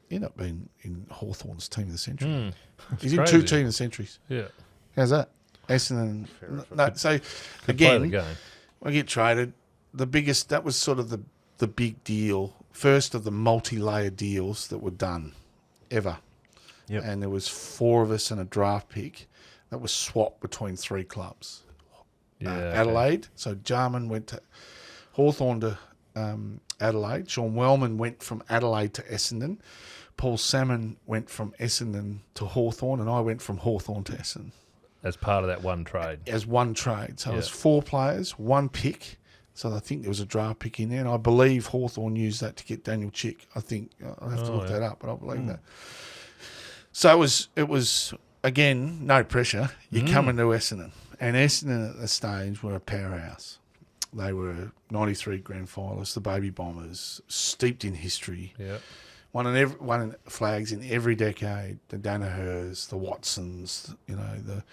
Ended up being in Hawthorn's team of the century. He's in 2 team of the centuries. Yeah. How's that? Essendon. No, so Could play the again, game. I get traded. That was sort of the big deal, first of the multi-layer deals that were done ever. Yep. And there was 4 of us and a draft pick that was swapped between 3 clubs. Adelaide. So Jarman went to Hawthorn to Adelaide. Sean Wellman went from Adelaide to Essendon. Paul Salmon went from Essendon to Hawthorn, and I went from Hawthorn to Essendon. As part of that one trade. As one trade. So it was 4 players, 1 pick, So I think there was a draft pick in there, and I believe Hawthorn used that to get Daniel Chick. I think I'll have to look that up, but I believe that. So it was again no pressure. You come into Essendon, and Essendon at the stage were a powerhouse. They were 93 grand finalists, the Baby Bombers, steeped in history. Yeah. Won flags in every decade. The Danahers, the Watsons, the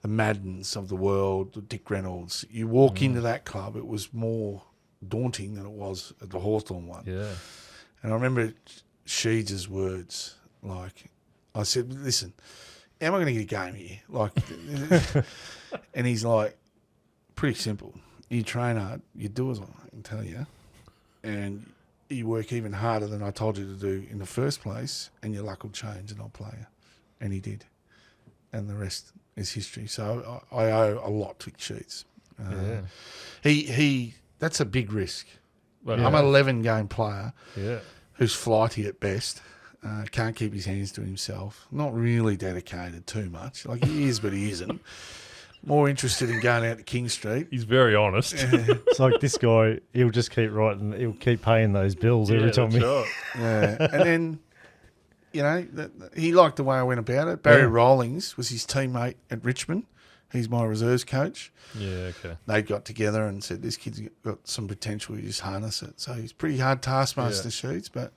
Maddens of the world, the Dick Reynolds. You walk into that club, it was more daunting than it was at the Hawthorn one. Yeah. And I remember Sheeds' words, like, I said, listen, how am I going to get a game here? Like, and he's like, pretty simple. You train hard, you do as I can tell you, and you work even harder than I told you to do in the first place, and your luck will change and I'll play you. And he did. And the rest is history. So I owe a lot to Sheets. He that's a big risk. Well, I'm an 11-game player who's flighty at best, can't keep his hands to himself, not really dedicated too much. Like he is, but he isn't. More interested in going out to King Street. He's very honest. It's like this guy, he'll just keep writing, he'll keep paying those bills every time. And then, he liked the way I went about it. Barry Rawlings was his teammate at Richmond. He's my reserves coach. Yeah, okay. They got together and said, this kid's got some potential, you just harness it. So he's pretty hard taskmaster, Sheets, but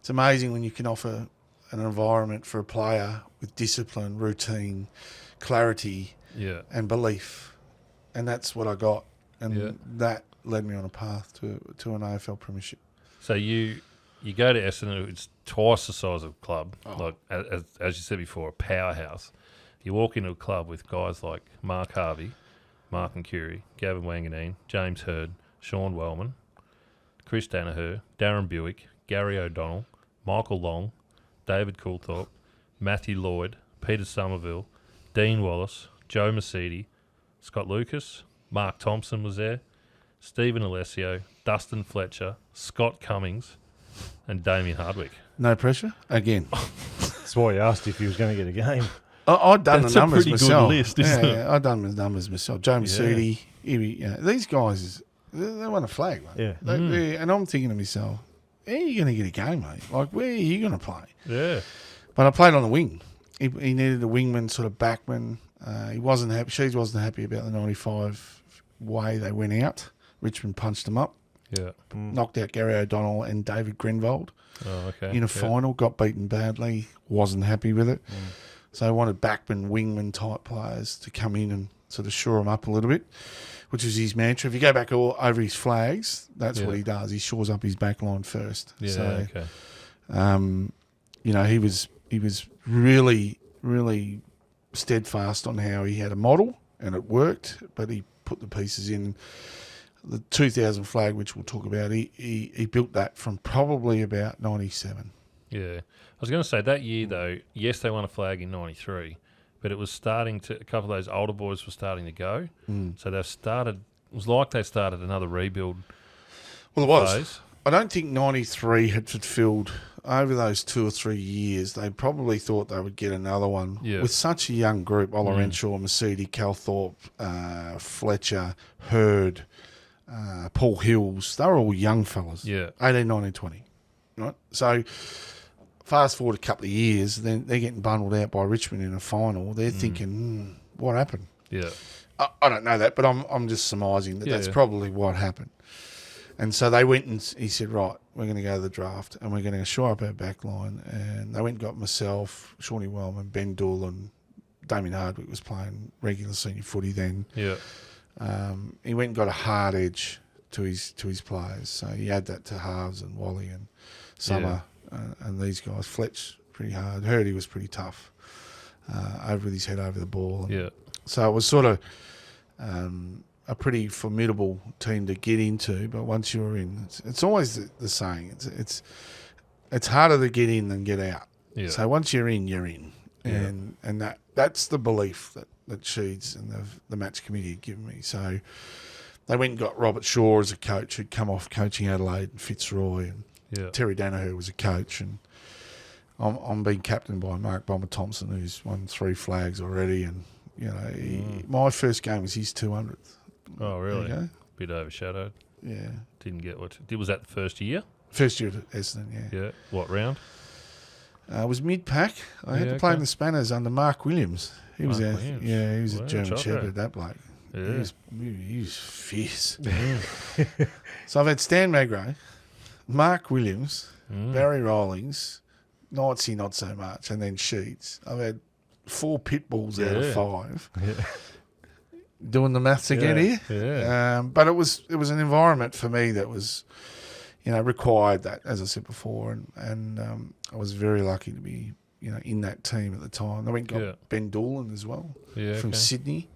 it's amazing when you can offer an environment for a player with discipline, routine, clarity, and belief, and that's what I got, and that led me on a path to an AFL Premiership. So you go to Essendon, it's twice the size of a club, like as you said before, a powerhouse. You walk into a club with guys like Mark Harvey, Mark and Curie, Gavin Wanganeen, James Hurd, Sean Wellman, Chris Danaher, Darren Buick, Gary O'Donnell, Michael Long, David Coulthorpe, Matthew Lloyd, Peter Somerville, Dean Wallace, Joe Mercedes, Scott Lucas, Mark Thompson was there, Stephen Alessio, Dustin Fletcher, Scott Cummings, and Damien Hardwick. No pressure? Again. That's why he asked if he was going to get a game. I'd done That's the numbers a pretty myself. good list, isn't it? I'd done the numbers myself. Joe Mercedes, these guys, they won a flag, mate. Yeah. And I'm thinking to myself, how are you going to get a game, mate? Like, where are you going to play? Yeah. But I played on the wing. He needed a wingman, sort of backman. He wasn't happy. Sheeds wasn't happy about the 95 way they went out. Richmond punched them up. Yeah. Knocked out Gary O'Donnell and David Grenvold in a final. Got beaten badly. Wasn't happy with it. So I wanted backman, wingman type players to come in and sort of shore him up a little bit, which was his mantra. If you go back all over his flags, that's what he does. He shores up his back line first. Yeah. He was really, really steadfast on how he had a model, and it worked, but he put the pieces in. The 2000 flag, which we'll talk about, he built that from probably about 97. Yeah. I was going to say that year, though, yes, they won a flag in 93, but it was starting to, a couple of those older boys were starting to go. So they started, it was like they started another rebuild. Well, it was. Phase. I don't think 93 had fulfilled, over those 2 or 3 years, they probably thought they would get another one. Yeah. With such a young group, Ola Renshaw, Mercedes, Calthorpe, Fletcher, Hurd, Paul Hills, they were all young fellas. Yeah. 18, 19, 20. Right? So fast forward a couple of years, then they're getting bundled out by Richmond in a final. They're thinking, what happened? Yeah. I don't know that, but I'm just surmising that that's probably what happened. And so they went and he said, right, we're going to go to the draft and we're going to shore up our back line. And they went and got myself, Shawnee Wellman, Ben Doolan, Damien Hardwick was playing regular senior footy then. Yeah. He went and got a hard edge to his players. So he had that to Halves and Wally and Summer and these guys. Fletch, pretty hard. Hurdy was pretty tough, over with his head over the ball. Yeah. So it was sort of a pretty formidable team to get into, but once you're in, it's always the saying. It's harder to get in than get out. Yeah. So once you're in, you're in, and that's the belief that Sheeds and the match committee had given me. So they went and got Robert Shaw as a coach, who'd come off coaching Adelaide and Fitzroy, and Terry Danaher was a coach, and I'm being captained by Mark Bomber Thompson, who's won 3 flags already, and my first game was his 200th. Oh, really? Bit overshadowed. Yeah. Didn't get what... Was that the first year? First year at Essendon, yeah. Yeah. What round? It was mid-pack. I had to play in the Spanners under Mark Williams. He was Mark a Williams. he was a Wow, German chocker. Shepherd, that bloke. Yeah. He was fierce. So I've had Stan Magro, Mark Williams, Barry Rawlings, Knightsy not so much, and then Sheets. I've had 4 pit bulls out of 5. Yeah. Doing the maths again here. Yeah. But it was an environment for me that was, required that, as I said before, and I was very lucky to be, in that team at the time. I went and got Ben Doolan as well from Sydney.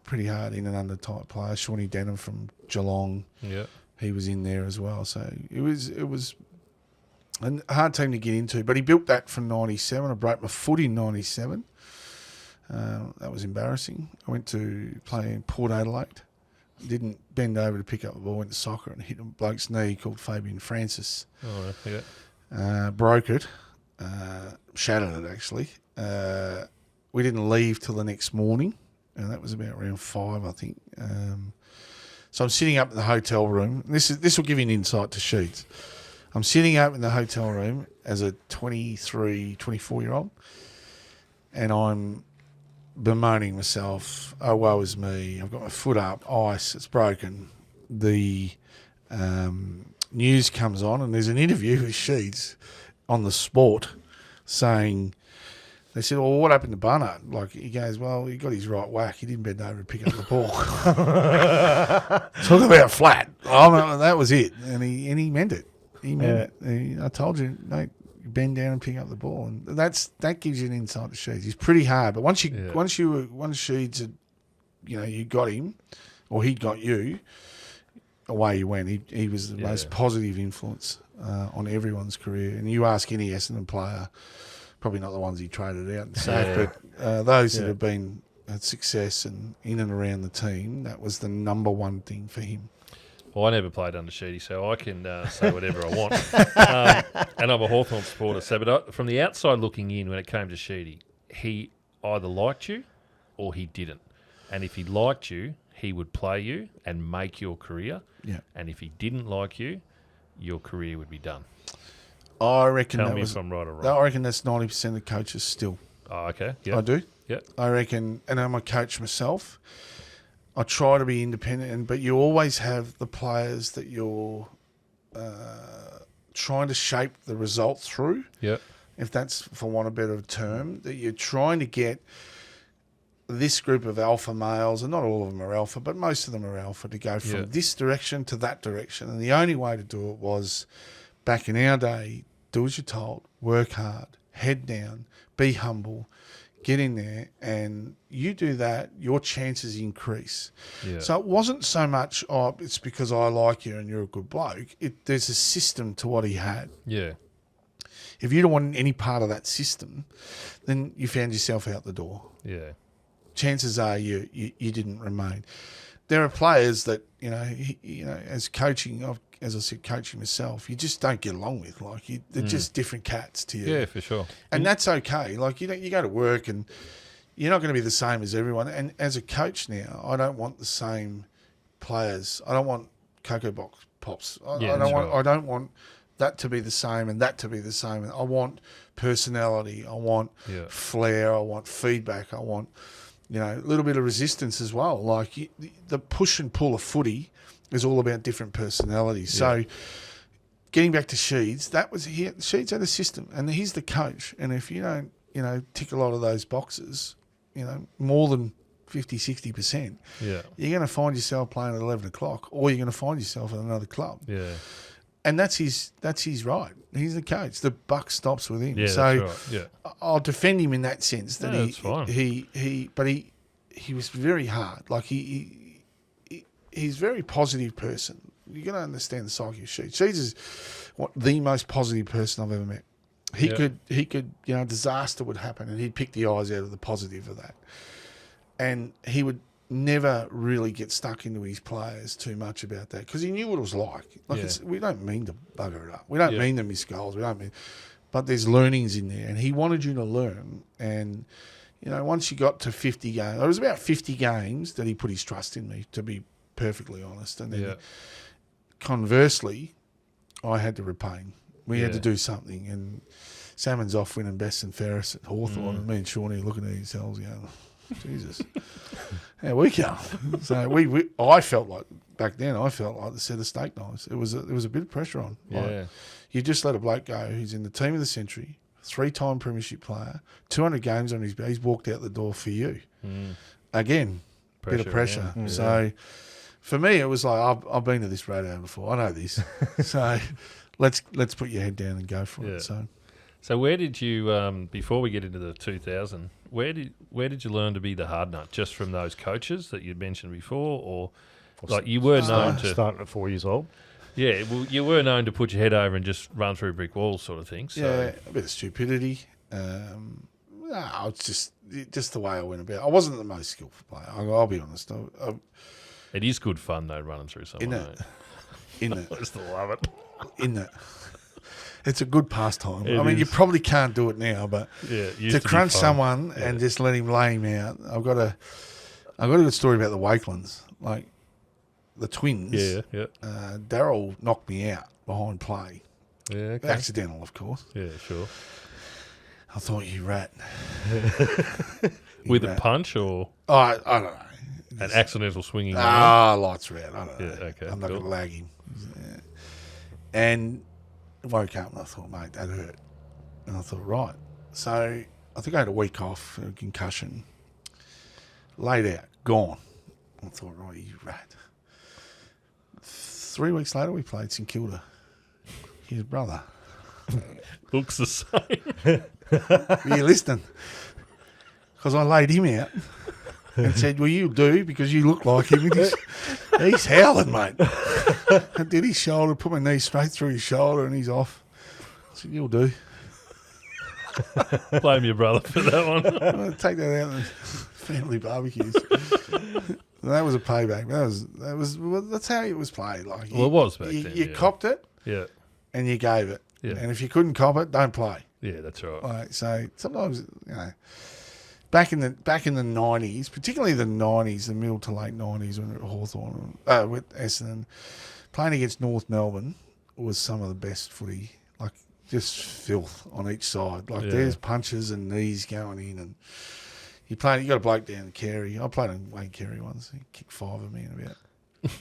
Pretty hard in and under type player. Shawnee Denham from Geelong. Yeah. He was in there as well. So it was a hard team to get into. But he built that from 97. I broke my foot in 97. That was embarrassing. I went to play in Port Adelaide. Didn't bend over to pick up the ball. Went to soccer and hit a bloke's knee called Fabian Francis. Oh, yeah. Broke it. Shattered it, actually. We didn't leave till the next morning. And that was about around 5, I think. So I'm sitting up in the hotel room. This will give you an insight to Sheets. I'm sitting up in the hotel room as a 23, 24-year-old, and I'm bemoaning myself. Oh, woe is me. I've got my foot up, ice, it's broken. The news comes on, and there's an interview with Sheets on the Sport saying... They said, well, what happened to Barnard? Like, he goes, well, he got his right whack. He didn't bend over to pick up the ball. Talk about flat. That was it. And he meant it. He meant it. I told you, mate, bend down and pick up the ball. And that gives you an insight to Sheeds. He's pretty hard. But once Sheeds had, you got him, or he got you, away you went. He was the most positive influence on everyone's career. And you ask any Essendon player, probably not the ones he traded out and sacked, but those that have been at success and in and around the team, that was the number one thing for him. Well, I never played under Sheedy, so I can say whatever I want. And I'm a Hawthorn supporter. So, but from the outside looking in, when it came to Sheedy, he either liked you or he didn't. And if he liked you, he would play you and make your career. Yeah. And if he didn't like you, your career would be done. I reckon Tell me if I'm right or wrong. I reckon that's 90% of coaches still. Oh, okay. Yeah. I do. Yeah. I reckon, and I'm a coach myself. I try to be independent, but you always have the players that you're trying to shape the result through. Yeah. If that's, for want of a better term, that you're trying to get this group of alpha males, and not all of them are alpha, but most of them are alpha, to go from this direction to that direction. And the only way to do it was, back in our day, do as you're told, work hard, head down, be humble, get in there, and you do that, your chances increase. Yeah. So it wasn't so much, it's because I like you and you're a good bloke. There's a system to what he had. Yeah. If you don't want any part of that system, then you found yourself out the door. Yeah. Chances are you didn't remain. There are players that, as coaching, as I said, coaching myself, you just don't get along with. Like, they're just different cats to you. Yeah, for sure. And that's okay. Like, you go to work and you're not going to be the same as everyone. And as a coach now, I don't want the same players. I don't want Cocoa Box Pops. I don't want that to be the same and that to be the same. I want personality. I want flair. I want feedback. I want, a little bit of resistance as well. Like, the push and pull of footy is all about different personalities. So, getting back to Sheeds, Sheeds had a system, and he's the coach. And if you don't, tick a lot of those boxes, more than 50, 60%, you're going to find yourself playing at 11 o'clock, or you're going to find yourself at another club. Yeah. And that's his right. He's the coach. The buck stops with him. Yeah, so that's right. Yeah. I'll defend him in that sense. That that's fine. He was very hard. Like, he's a very positive person. You're going to understand the psyche of Sheeds. Sheeds is the most positive person I've ever met. He could, disaster would happen, and he'd pick the eyes out of the positive of that. And he would never really get stuck into his players too much about that, because he knew what it was like. We don't mean to bugger it up. We don't mean to miss goals. But there's learnings in there, and he wanted you to learn. And once you got to 50 games, it was about 50 games that he put his trust in me to be perfectly honest. And then Yeah. conversely, I had to repay him. We had Yeah. to do something, and Salmon's off winning best and fairest at Hawthorn, and me and Shawnee looking at ourselves, going, Jesus, how we come? So I felt like back then. I felt like the set of steak knives. There was a bit of pressure on. Yeah. Like, you just let a bloke go who's in the team of the century, 3-time premiership player, 200 games on his back. He's walked out the door for you. Again, bit of pressure. Yeah. So for me, it was like I've been to this rodeo before. I know this. So let's put your head down and go for it. So where did you, before we get into the 2000, where did you learn to be the hard nut? Just from those coaches that you'd mentioned before, or like you were known to starting at 4 years old? Yeah, well, you were known to put your head over and just run through brick walls, sort of thing. So. Yeah, a bit of stupidity. No, it's just the way I went about. I wasn't the most skillful player. I'll be honest. It is good fun though, running through someone. In it, I just love it. In it. It's a good pastime. It I mean, is. you probably can't do it now, but Yeah, it used to be crunch fun. someone and just let him lay him out. I've got a good story about the Wakelands, like the twins. Yeah. Darryl knocked me out behind play, Yeah, okay. accidental, of course. Yeah, sure. I thought, you rat. With a punch or I don't know. an accidental swinging? Lights were out. I don't know. Yeah, okay, I'm not cool. going to lag him. And woke up and I thought, mate, that hurt. And I thought, right. So I think I had a week off, a concussion. Laid out, gone. I thought, right, you rat. 3 weeks later, we played St Kilda. His brother. Looks the same. Were you listening? Because I laid him out and said, well, you do, because you look like him. And he's howling, mate. I did his shoulder, put my knee straight through his shoulder, and he's off. I said, you'll do. Blame your brother for that one. I'm going to take that out in the family barbecues. That was a payback. That's how it was played. Like, Well, it was back you, then, You yeah. copped it Yeah, and you gave it. Yeah. And if you couldn't cop it, don't play. yeah, that's right. Like, so sometimes, back in the 90s, particularly the 90s, the middle to late 90s when we were at Hawthorn, with Essendon, playing against North Melbourne was some of the best footy. Like, just filth on each side. Like, Yeah. there's punches and knees going in, and you got a bloke down in Carey. I played on Wayne Carey once. He kicked 5 of me in about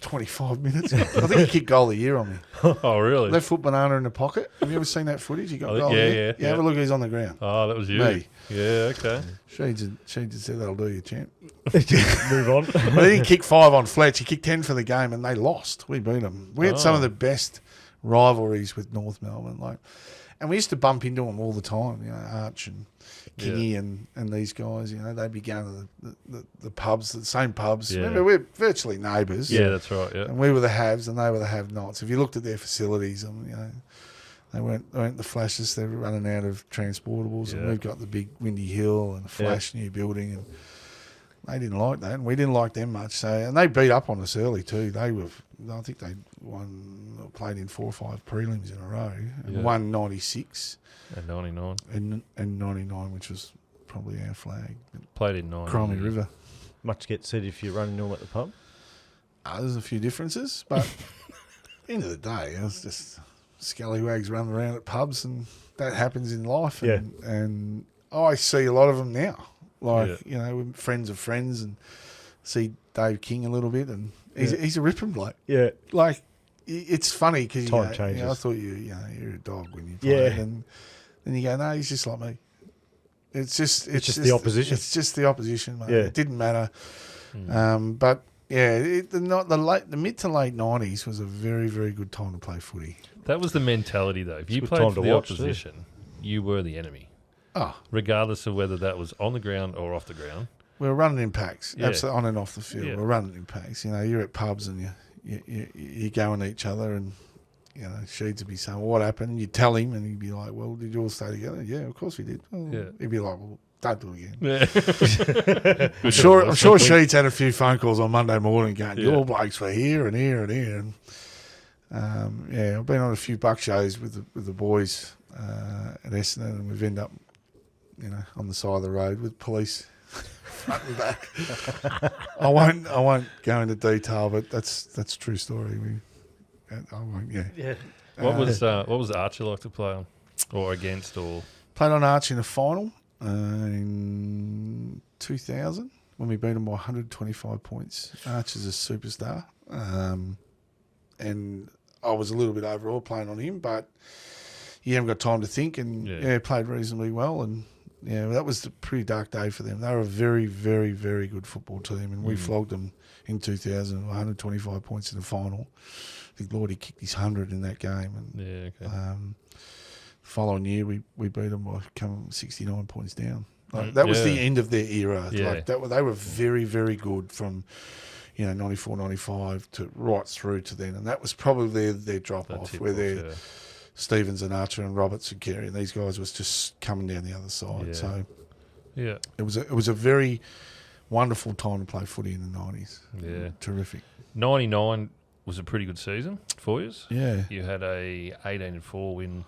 25 minutes. I think he kicked goal of the year on me. Oh, really? Left foot banana in the pocket. Have you ever seen that footage? He got Oh, goal of the year. yeah. Have a look. He's on the ground. Oh, that was you. Me. Yeah, okay. She just said that'll do you, champ. Move on. But he didn't kick 5 on Fletch. He kicked 10 for the game, and they lost. We beat them. We had some of the best rivalries with North Melbourne, and we used to bump into them all the time. Arch and Kingy and these guys. They'd be going to the pubs, the same pubs. Yeah. Remember, we're virtually neighbours. Yeah, that's right. Yeah. And we were the haves, and they were the have-nots. If you looked at their facilities, they weren't the flashes. They were running out of transportables, and Yeah. we've got the big Windy Hill and a flash new building, and they didn't like that, and we didn't like them much. So, and they beat up on us early too. I think they played in 4 or 5 prelims in a row, and won 96 And 99. and 99, which was probably our flag. Played in 90. Crimey River. Much gets said if you're running nil at the pub. There's a few differences, but at the end of the day, it was just scallywags running around at pubs, and that happens in life. And I see a lot of them now. We're friends of friends, and see Dave King a little bit, and he's a ripping bloke. Yeah. Like, it's funny because Time changes. I thought you're a dog when you played, and then you go, no, he's just like me. It's just the opposition. It's just the opposition, mate. Yeah. It didn't matter. But yeah, the mid to late 90s was a very, very good time to play footy. That was the mentality, though. If you good played time for to the watch, too. opposition, you were the enemy, Oh, regardless of whether that was on the ground or off the ground. we were running in packs, Yeah. absolutely on and off the field. Yeah. We're running in packs. You're at pubs and you go at each other, and Sheeds would be saying, well, what happened? You'd tell him, and he'd be like, well, did you all stay together? Yeah, of course we did. Oh. Yeah. He'd be like, well, don't do it again. Yeah. I'm sure Sheeds had a few phone calls on Monday morning going, Yeah. your blokes were here and here and here. And I've been on a few buck shows with the boys at Essendon, and we've ended up, on the side of the road with police front and back. I won't go into detail, but that's a true story. I won't. Yeah. What was Archer like to play on, or against, or played on Archer in a final in 2000 when we beat them by 125 points. Archer's a superstar, and I was a little bit overall playing on him, but you haven't got time to think, and played reasonably well, and that was a pretty dark day for them. They were a very, very, very good football team, and we flogged them in 2000, 125 points in the final. I think Lordy kicked his 100 in that game, and following year we beat them by 69 points down. That was the end of their era. Like they were very, very good from 94, 95 to right through to then, and that was probably their drop off where Stevens and Archer and Roberts and Carey and these guys was just coming down the other side. Yeah. So it was a very wonderful time to play footy in the 90s. Yeah, terrific. 99 was a pretty good season for you. Yeah, you had a 18-4 win,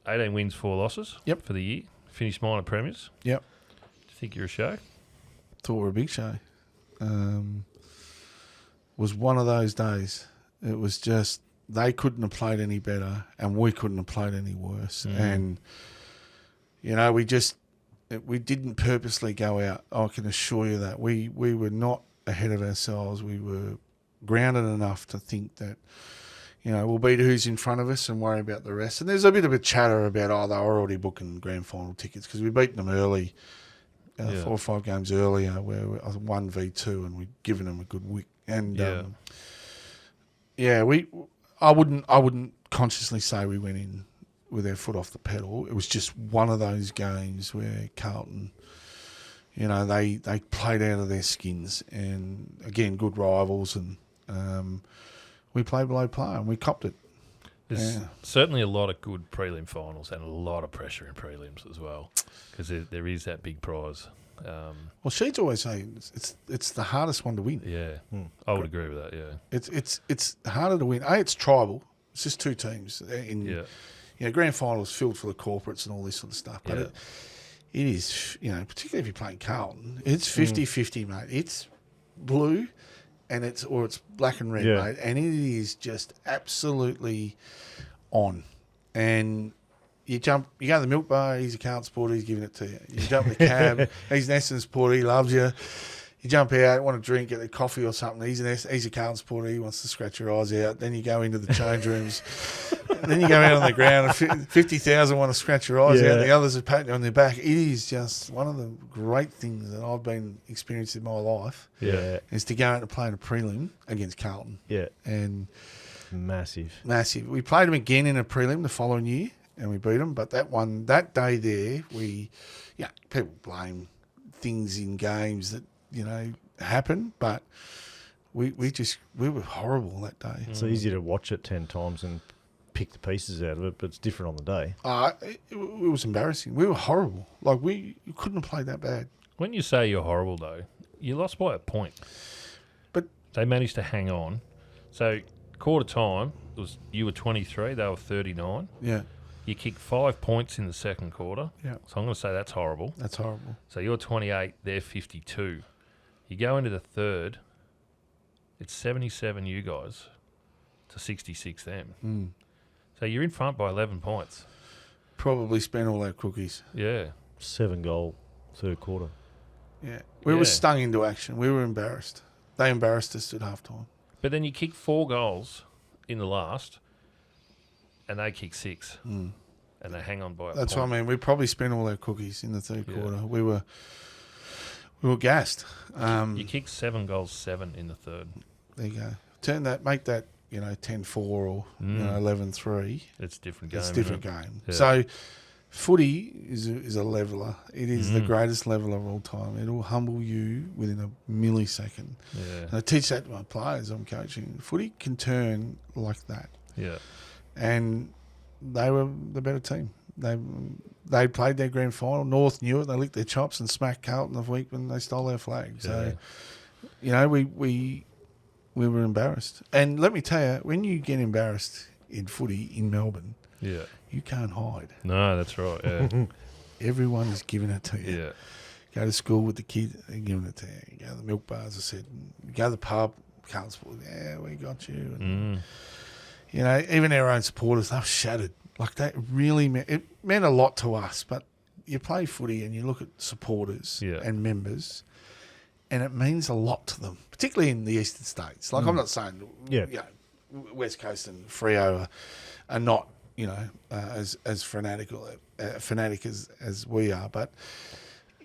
18 wins, 4 losses. Yep. For the year. Finished minor premiers. Yep. Do you think you're a show? Thought we were a big show. Was one of those days. It was just they couldn't have played any better, and we couldn't have played any worse. And we didn't purposely go out. I can assure you that we were not ahead of ourselves. We were grounded enough to think that we'll beat who's in front of us and worry about the rest. And there's a bit of a chatter about they were already booking grand final tickets because we beat them early. 4 or 5 games earlier, where we 1v2, and we'd given them a good wick. And I wouldn't consciously say we went in with our foot off the pedal. It was just one of those games where Carlton, they played out of their skins, and again, good rivals, and we played below par, and we copped it. There's certainly a lot of good prelim finals and a lot of pressure in prelims as well, because there is that big prize. Well, Sheed's always saying it's the hardest one to win. Yeah, I would agree with that. Yeah, it's harder to win. It's tribal. It's just 2 teams. Grand finals filled for the corporates and all this sort of stuff. But it is, particularly if you're playing Carlton, it's 50-50, mate. It's blue. And it's black and red, mate, and it is just absolutely on. And you go to the milk bar, he's a Carlton supporter, he's giving it to you. You jump in the cab, he's an Essendon supporter, he loves you. You jump out, want a drink, get a coffee or something, he's a Carlton supporter, he wants to scratch your eyes out. Then you go into the change rooms. Then you go out on the ground, and 50,000 want to scratch your eyes out, the others are patting you on their back. It is just one of the great things that I've been experiencing in my life is to go out and play in a prelim against Carlton. Yeah. And Massive. We played them again in a prelim the following year, and we beat them. But that day there, people blame things in games that, happen, but we were horrible that day. It's easy to watch it 10 times and pick the pieces out of it, but it's different on the day. It was embarrassing. We were horrible. Like, you couldn't have played that bad. When you say you're horrible, though, you lost by a point. But they managed to hang on. So, quarter time, you were 23, they were 39. Yeah. You kicked 5 points in the second quarter. Yeah. So, I'm going to say that's horrible. That's horrible. So, you're 28, they're 52. You go into the third, it's 77 you guys to 66 them. So you're in front by 11 points. Probably spent all our cookies. Yeah. 7-goal third quarter. Yeah. We were stung into action. We were embarrassed. They embarrassed us at halftime. But then you kick 4 goals in the last, and they kick 6. And they hang on by a That's point. what I mean. We probably spent all our cookies in the third quarter. We were gassed. You kicked 7 goals, 7 in the third. There you go. Make that 10-4 or 11-3. It's a different game. It's a different game. Yeah. So footy is a leveller. It is the greatest leveller of all time. It'll humble you within a millisecond. Yeah. And I teach that to my players I'm coaching. Footy can turn like that. Yeah. And they were the better team. They played their grand final. North knew it. They licked their chops and smacked Carlton the week when they stole their flag. So, we were embarrassed. And let me tell you, when you get embarrassed in footy in Melbourne, you can't hide. No, that's right. Yeah. Everyone is giving it to you. Yeah. go to school with the kids, they're giving it to you. You go to the milk bars, I said, you go to the pub, Carlton Sport, yeah, we got you. And, you know, even our own supporters, they were shattered. Like, that really it meant a lot to us. But you play footy and you look at supporters and members, and it means a lot to them, particularly in the eastern states. Like, I'm not saying, you know, West Coast and Freo are not, you know, as fanatic as we are, but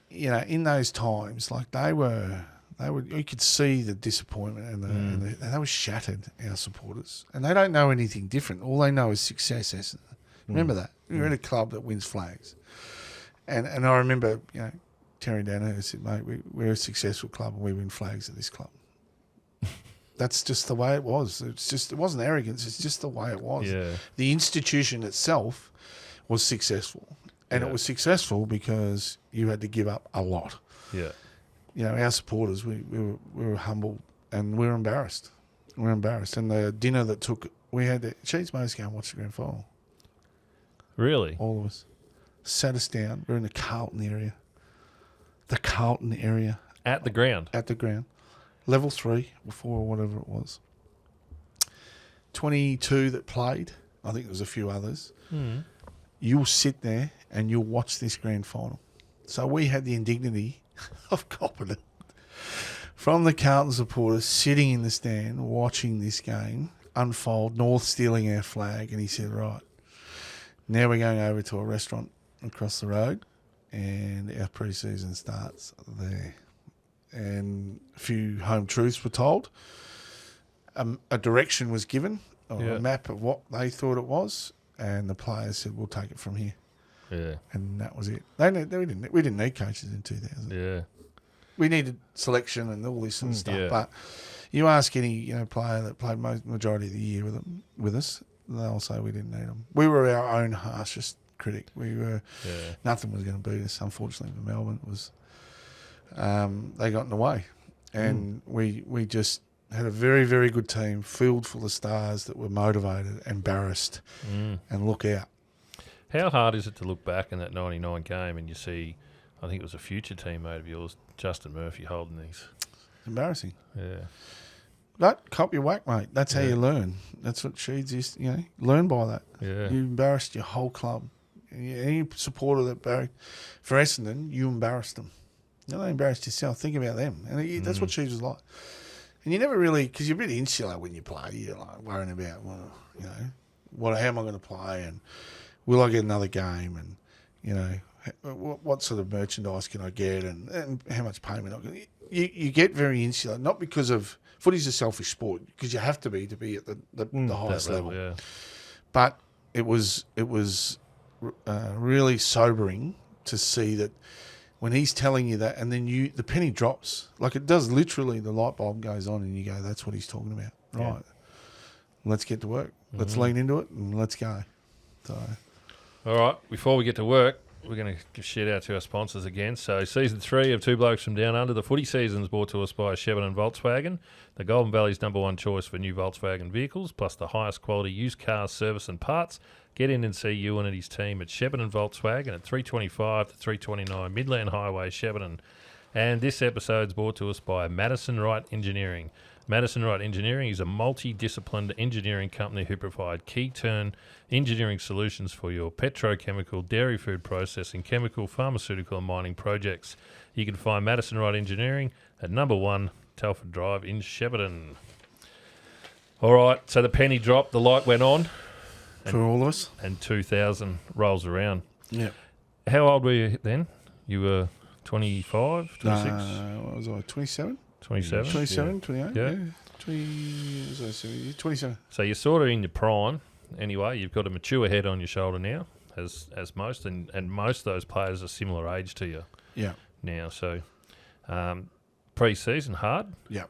you know, in those times, like they were, you could see the disappointment and they were shattered. Our supporters, and they don't know anything different. All they know is success. Essendon. Remember that you're in a club that wins flags, and I remember, you know, Terry Danaher said, "Mate, we're a successful club and we win flags at this club." That's just the way it was. It wasn't arrogance. It's just the way it was. Yeah. The institution itself was successful, and it was successful because you had to give up a lot. Yeah. You know, our supporters, we were humble and we were embarrassed. We were embarrassed. And the dinner that we had to, Cheese Mose go and watch the grand final. Really? All of us. Sat us down. We're in the Carlton area. The Carlton area. At the ground? At the ground. Level 3 or 4 or whatever it was. 22 that played. I think there was a few others. You'll sit there and you'll watch this grand final. So we had the indignity of copping it from the Carlton supporters sitting in the stand watching this game unfold, North stealing our flag, and he said, right, now we're going over to a restaurant across the road and our pre-season starts there. And a few home truths were told. A direction was given, or a map of what they thought it was, and the players said, we'll take it from here. Yeah. And that was it. We didn't need coaches in 2000. Yeah. We needed selection and all this sort of stuff. Yeah. But you ask any player that played majority of the year with us, they'll say we didn't need them. We were our own harshest critic. Nothing was going to beat us. Unfortunately for Melbourne, it was they got in the way, and we just had a very, very good team filled full of stars that were motivated, embarrassed, and look out. How hard is it to look back in that 99 game and you see, I think it was a future teammate of yours, Justin Murphy, holding these? It's embarrassing. Yeah. But cop your whack, mate. That's how you learn. That's what Sheeds is, learn by that. Yeah. You embarrassed your whole club. Any supporter that for Essendon, you embarrassed them. You don't embarrass yourself. Think about them. And that's what Sheeds was like. And you never really, because you're a bit insular when you play. You're like worrying about, how am I going to play, and will I get another game, and what sort of merchandise can I get, and how much payment I can. You get very insular, not because of footy's a selfish sport, because you have to be at the highest level. Yeah. But it was really sobering to see that when he's telling you that, and then the penny drops, like it does literally, the light bulb goes on, and you go, that's what he's talking about. Right. Let's get to work. Let's lean into it, and let's go. So. All right, before we get to work, we're going to give shout out to our sponsors again. So Season 3 of Two Blokes from Down Under, the footy season, is brought to us by Essendon Volkswagen, the Golden Valley's #1 choice for new Volkswagen vehicles, plus the highest quality used cars, service and parts. Get in and see Ewan and his team at Shepparton Volkswagen at 325 to 329 Midland Highway, Shepparton. And this episode is brought to us by Madison Wright Engineering. Madison Wright Engineering is a multidisciplined engineering company who provide key-turn engineering solutions for your petrochemical, dairy food processing, chemical, pharmaceutical and mining projects. You can find Madison Wright Engineering at #1 Telford Drive in Shepparton. All right, so the penny dropped, the light went on. For all of us. And 2000 rolls around. Yeah. How old were you then? You were 25, 26? What was I, 27? 27? 27, 28? Yeah. 27. So you're sort of in your prime. Anyway, you've got a mature head on your shoulder now, as most, and most of those players are similar age to you. Yeah. Now, so pre-season hard. Yeah.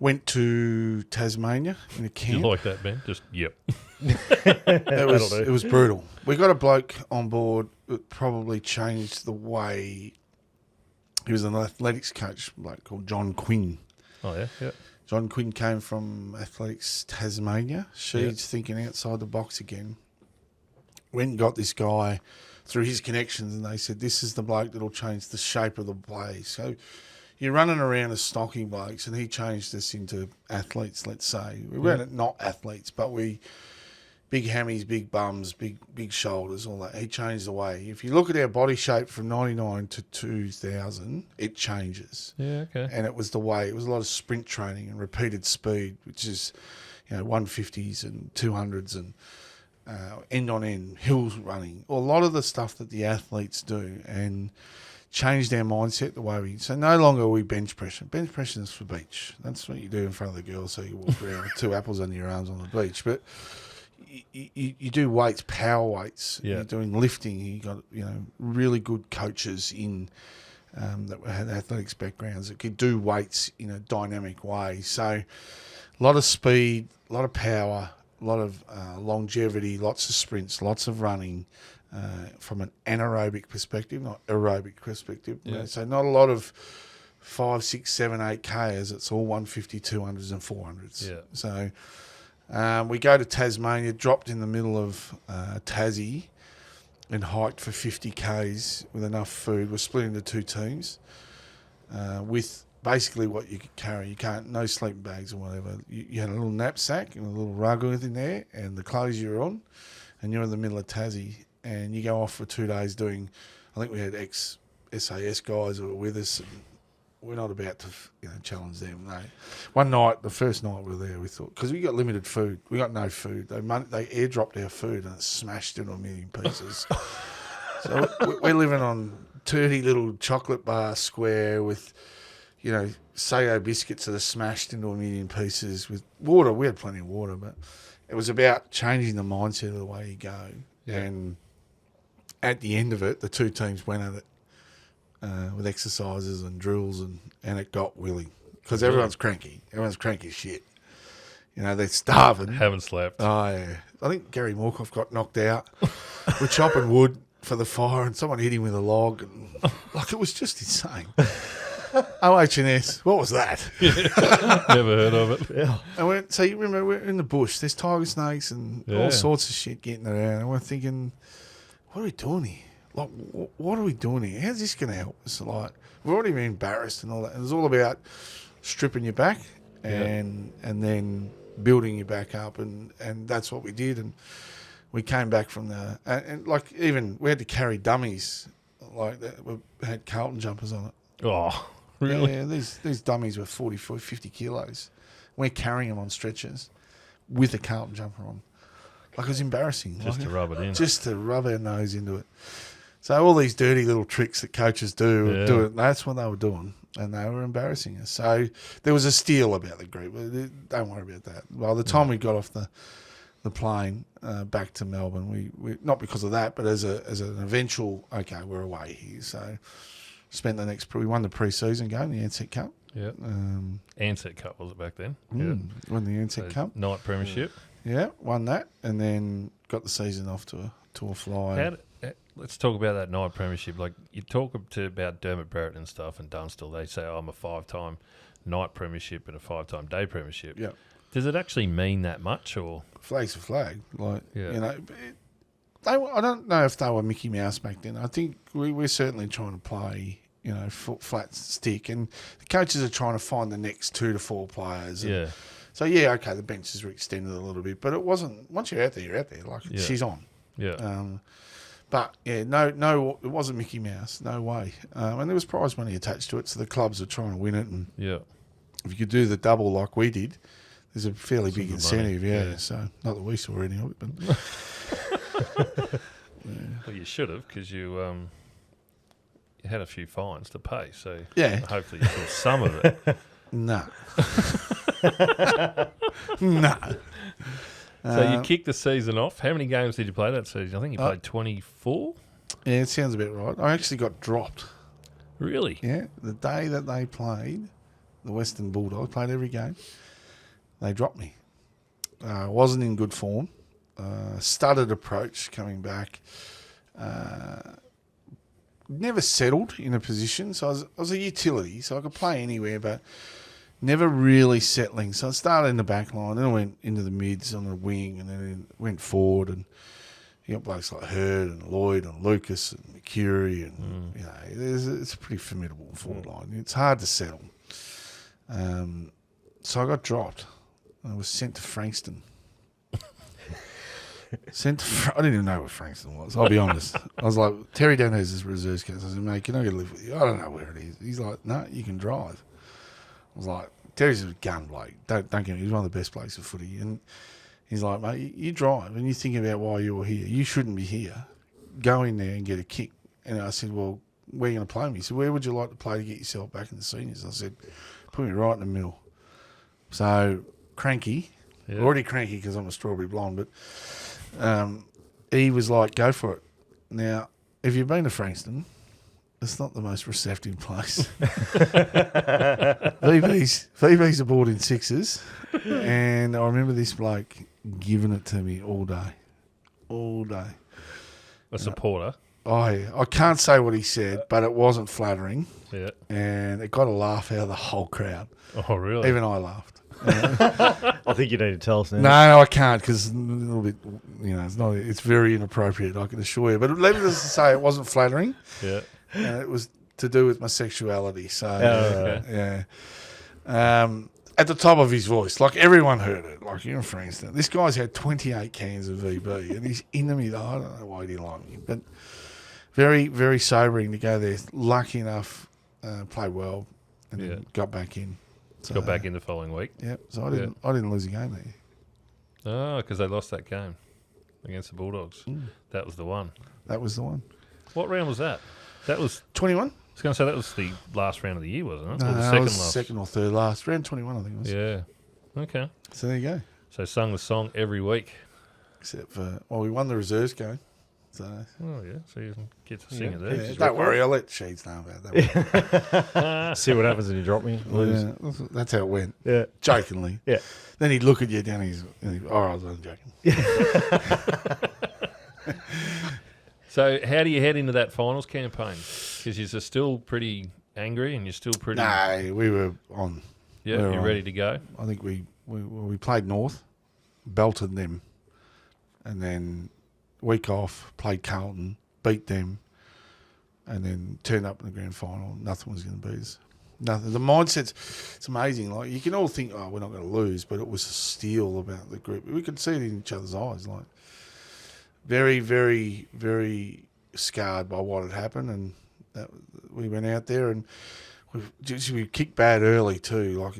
Went to Tasmania in a camp. You like that, Ben? Just yep. It was brutal. We got a bloke on board that probably changed the way. He was an athletics coach, like called John Quinn. Oh yeah, yeah. John Quinn came from Athletics Tasmania. She's thinking outside the box again. Went and got this guy through his connections, and they said, this is the bloke that'll change the shape of the play. So you're running around as stocking blokes, and he changed us into athletes, let's say. We weren't not athletes, but big hammies, big bums, big shoulders, all that. He changed the way. If you look at our body shape from 99 to 2000, it changes. Yeah, okay. And it was the way. It was a lot of sprint training and repeated speed, which is, 150s and 200s and end on end, hills running, or a lot of the stuff that the athletes do, and changed our mindset the way we. So no longer are we bench pressing. Bench pressing is for beach. That's what you do in front of the girls, so you walk around with 2 apples under your arms on the beach. But you do weights, power weights. Yeah. You're doing lifting. You got really good coaches in that had athletics backgrounds that could do weights in a dynamic way. So a lot of speed, a lot of power, a lot of longevity, lots of sprints, lots of running from an anaerobic perspective, not aerobic perspective. Yeah. So not a lot of 5, 6, 7, 8Kers. It's all 150, 200s and 400s. Yeah. So we go to Tasmania, dropped in the middle of Tassie and hiked for 50Ks with enough food. We're split into 2 teams with basically what you could carry. You can't, no sleeping bags or whatever. You had a little knapsack and a little rug in there and the clothes you're on, and you're in the middle of Tassie, and you go off for 2 days doing, I think we had ex-SAS guys who were with us, and we're not about to challenge them. No. One night, the first night we were there, we thought, because we got limited food. We got no food. They airdropped our food and it smashed into a million pieces. So we're living on dirty little chocolate bar square with, Sago biscuits that are smashed into a million pieces with water. We had plenty of water, but it was about changing the mindset of the way you go. Yeah. And at the end of it, the 2 teams went at it with exercises and drills, and it got willing because everyone's cranky. Everyone's cranky as shit. They're starving. Haven't slept. Oh, yeah. I think Gary Moorcock got knocked out. We're chopping wood for the fire, and someone hit him with a log. And, it was just insane. OH&S, what was that? Never heard of it. Yeah. And so you remember, we're in the bush. There's tiger snakes and all sorts of shit getting around. And we're thinking, what are we doing here? What are we doing here? How's this going to help us? We've already been embarrassed and all that. And it's all about stripping you back and then building you back up. And that's what we did. And we came back from even we had to carry dummies like that. We had Carlton jumpers on it. Oh, really? Yeah, these dummies were 40, 50 kilos. We're carrying them on stretchers with a Carlton jumper on. It was embarrassing. Just to rub it in. Just to rub our nose into it. So all these dirty little tricks that coaches do it. That's what they were doing, and they were embarrassing us. So there was a steal about the group. Don't worry about that. By the time we got off the plane back to Melbourne, we not because of that, but as an eventual, okay, we're away here. So spent we won the pre-season game, the Ansett Cup. Yeah. Ansett Cup was it back then? Won the Ansett Cup. Night Premiership. Yeah, won that, and then got the season off to a fly. Let's talk about that night premiership. You talk about Dermot Barrett and stuff and Dunstall. They say, I'm a 5-time night premiership and a 5-time day premiership. Yeah. Does it actually mean that much, or flag's a flag? I don't know if they were Mickey Mouse back then. I think we're certainly trying to play, flat stick, and the coaches are trying to find the next 2 to 4 players. Yeah. So okay, the benches were extended a little bit, but it wasn't. Once you're out there, you're out there. She's on. Yeah. But no, it wasn't Mickey Mouse. No way. And there was prize money attached to it, so the clubs are trying to win it. And if you could do the double like we did, there's a fairly big incentive. Yeah. So not that we saw any of it, but well, you should have, because you had a few fines to pay. So hopefully you saw some of it. No. No. So you kicked the season off. How many games did you play that season? I think you played 24. Yeah, it sounds about right. I actually got dropped. Really? Yeah. The day that they played, the Western Bulldogs played every game, they dropped me. I wasn't in good form. Stuttered approach coming back. Never settled in a position. So I was a utility, so I could play anywhere, but never really settling. So I started in the back line, then I went into the mids on the wing, and then went forward, and You got blokes like Hurd and Lloyd and Lucas and McCurry and, it's a pretty formidable forward line. It's hard to settle. So I got dropped. I was sent to Frankston. I didn't even know what Frankston was, I'll be honest. I was like, Terry Denners is reserves coach. I said, mate, can I live with you? I don't know where it is. He's like, no, you can drive. I was like, Terry's a gun bloke. Don't get me. He's one of the best blokes of footy. And he's like, mate, you drive and you think about why you're here. You shouldn't be here. Go in there and get a kick. And I said, well, where are you going to play me? He said, where would you like to play to get yourself back in the seniors? I said, put me right in the middle. So, cranky. Yeah. Already cranky because I'm a strawberry blonde, but he was like, go for it. Now, if you've been to Frankston, it's not the most receptive place. VB's aboard in sixes, and I remember this bloke giving it to me all day. A supporter. I can't say what he said, but it wasn't flattering. Yeah. And it got a laugh out of the whole crowd. Oh, really? Even I laughed. I think you need to tell us now. No, I can't because a little bit, it's very inappropriate, I can assure you. But let me just say it wasn't flattering. Yeah. It was to do with my sexuality. So, okay. at the top of his voice, like everyone heard it, like you're in Frankston. This guy's had 28 cans of VB and he's into me. I don't know why he didn't like me, but very, very sobering to go there. Lucky enough, played well and then got back in. So, got back in the following week. Yeah, so I didn't lose a game there. Oh, because they lost that game against the Bulldogs. That was the one. That was the one. What round was that? That was 21? I was going to say that was the last round of the year, wasn't it? No, or the that second was last? second or third last. Round 21, I think it was. Yeah. Okay. So there you go. So sung the song every week. Except for, we won the reserves game. So, oh, yeah. So you get to sing it there. yeah, don't worry, I'll let Sheeds know about that. See what happens when you drop me. Lose. Yeah, that's how it went. Yeah. Jokingly. Yeah. Then he'd look at you down and he'd all right, I was only joking. So how do you head into that finals campaign? Because you're still pretty angry and you're still pretty... No, we were on. Yeah, you're ready to go? I think we played North, belted them, and then week off, played Carlton, beat them, and then turned up in the grand final. Nothing was going to beat us. Nothing. The mindset's amazing. Like you can all think, oh, we're not going to lose, but it was a steal about the group. We could see it in each other's eyes. Like very, very, very scarred by what had happened, and that we went out there and we kicked bad early too. Like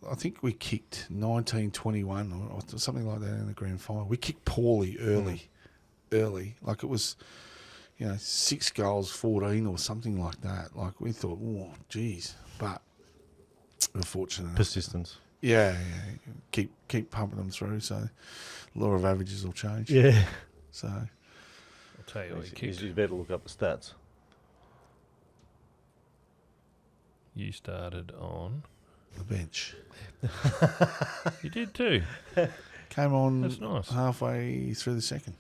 I think we kicked 19-21 or something like that in the grand final. We kicked poorly early. Like it was, 6 goals, 14 or something like that. Like we thought, oh, geez. But we're fortunate. Persistence. Yeah. Keep pumping them through. So law of averages will change. Yeah. So I'll tell you what you kicked. You better look up the stats. You started on... the bench. You did too. Came on That's nice. halfway through the second.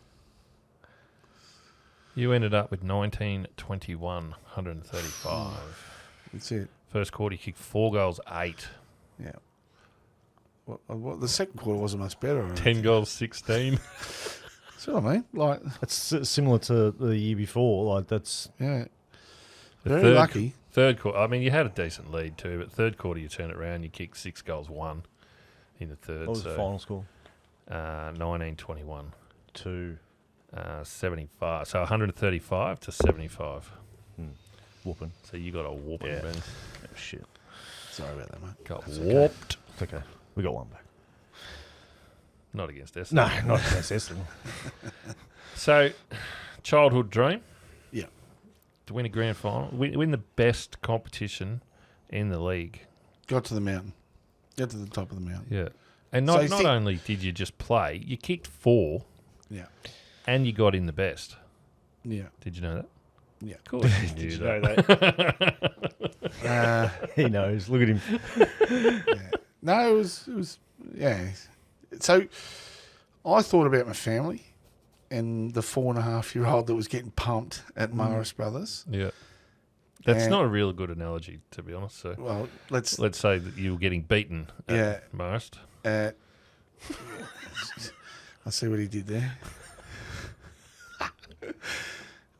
You ended up with 19-21, 135. That's it. First quarter, you kicked 4 goals, 8. Yeah. Well, the second quarter wasn't much better. 10 goals, 16. That's what I mean. Like It's similar to the year before. Like that's very lucky. Third quarter, I mean, you had a decent lead too, but third quarter you turn it around, you kicked 6 goals, 1 in the third. what was the final score? 19-21 2. 75. So 135 to 75. Whooping. So you got a whooping, Yeah. Ben. Oh, shit. Sorry about that, mate. Got That's whooped. It's okay. We got one back. Not against Essendon. No, not against Essendon. So, childhood dream? Yeah. To win a grand final. Win the best competition in the league. Got to the mountain. Got to the top of the mountain. Yeah. And So not you not think- only did you just play, you kicked 4 Yeah. and you got in the best. Yeah. Did you know that? Yeah. Of course you knew Did you that. know that? He knows. Look at him. Yeah. No, it was, yeah. So I thought about my family and the 4.5-year-old that was getting pumped at Morris Brothers. Yeah. That's And- not a real good analogy, to be honest. So Well, let's say that you were getting beaten at most. I see what he did there.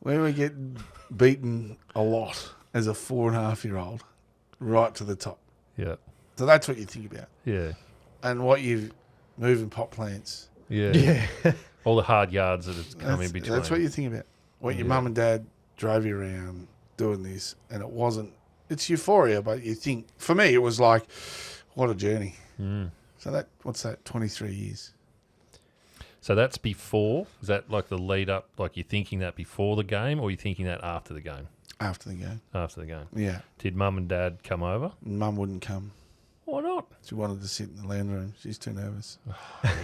we were getting beaten a lot as a 4.5-year-old, right to the top. Yeah. So that's what you think about. Yeah. And what you moving pot plants. Yeah. All the hard yards that have come in between. That's what you think about. What your mum and dad drove you around doing this, and it wasn't. It's euphoria, but you think. For me, it was like, what a journey. So what's that? 23 years. So that's before. Is that like the lead up? Like you're thinking that before the game, or you're thinking that after the game? After the game. After the game. Yeah. Did mum and dad come over? Mum wouldn't come. Why not? She wanted to sit in the lounge room. She's too nervous.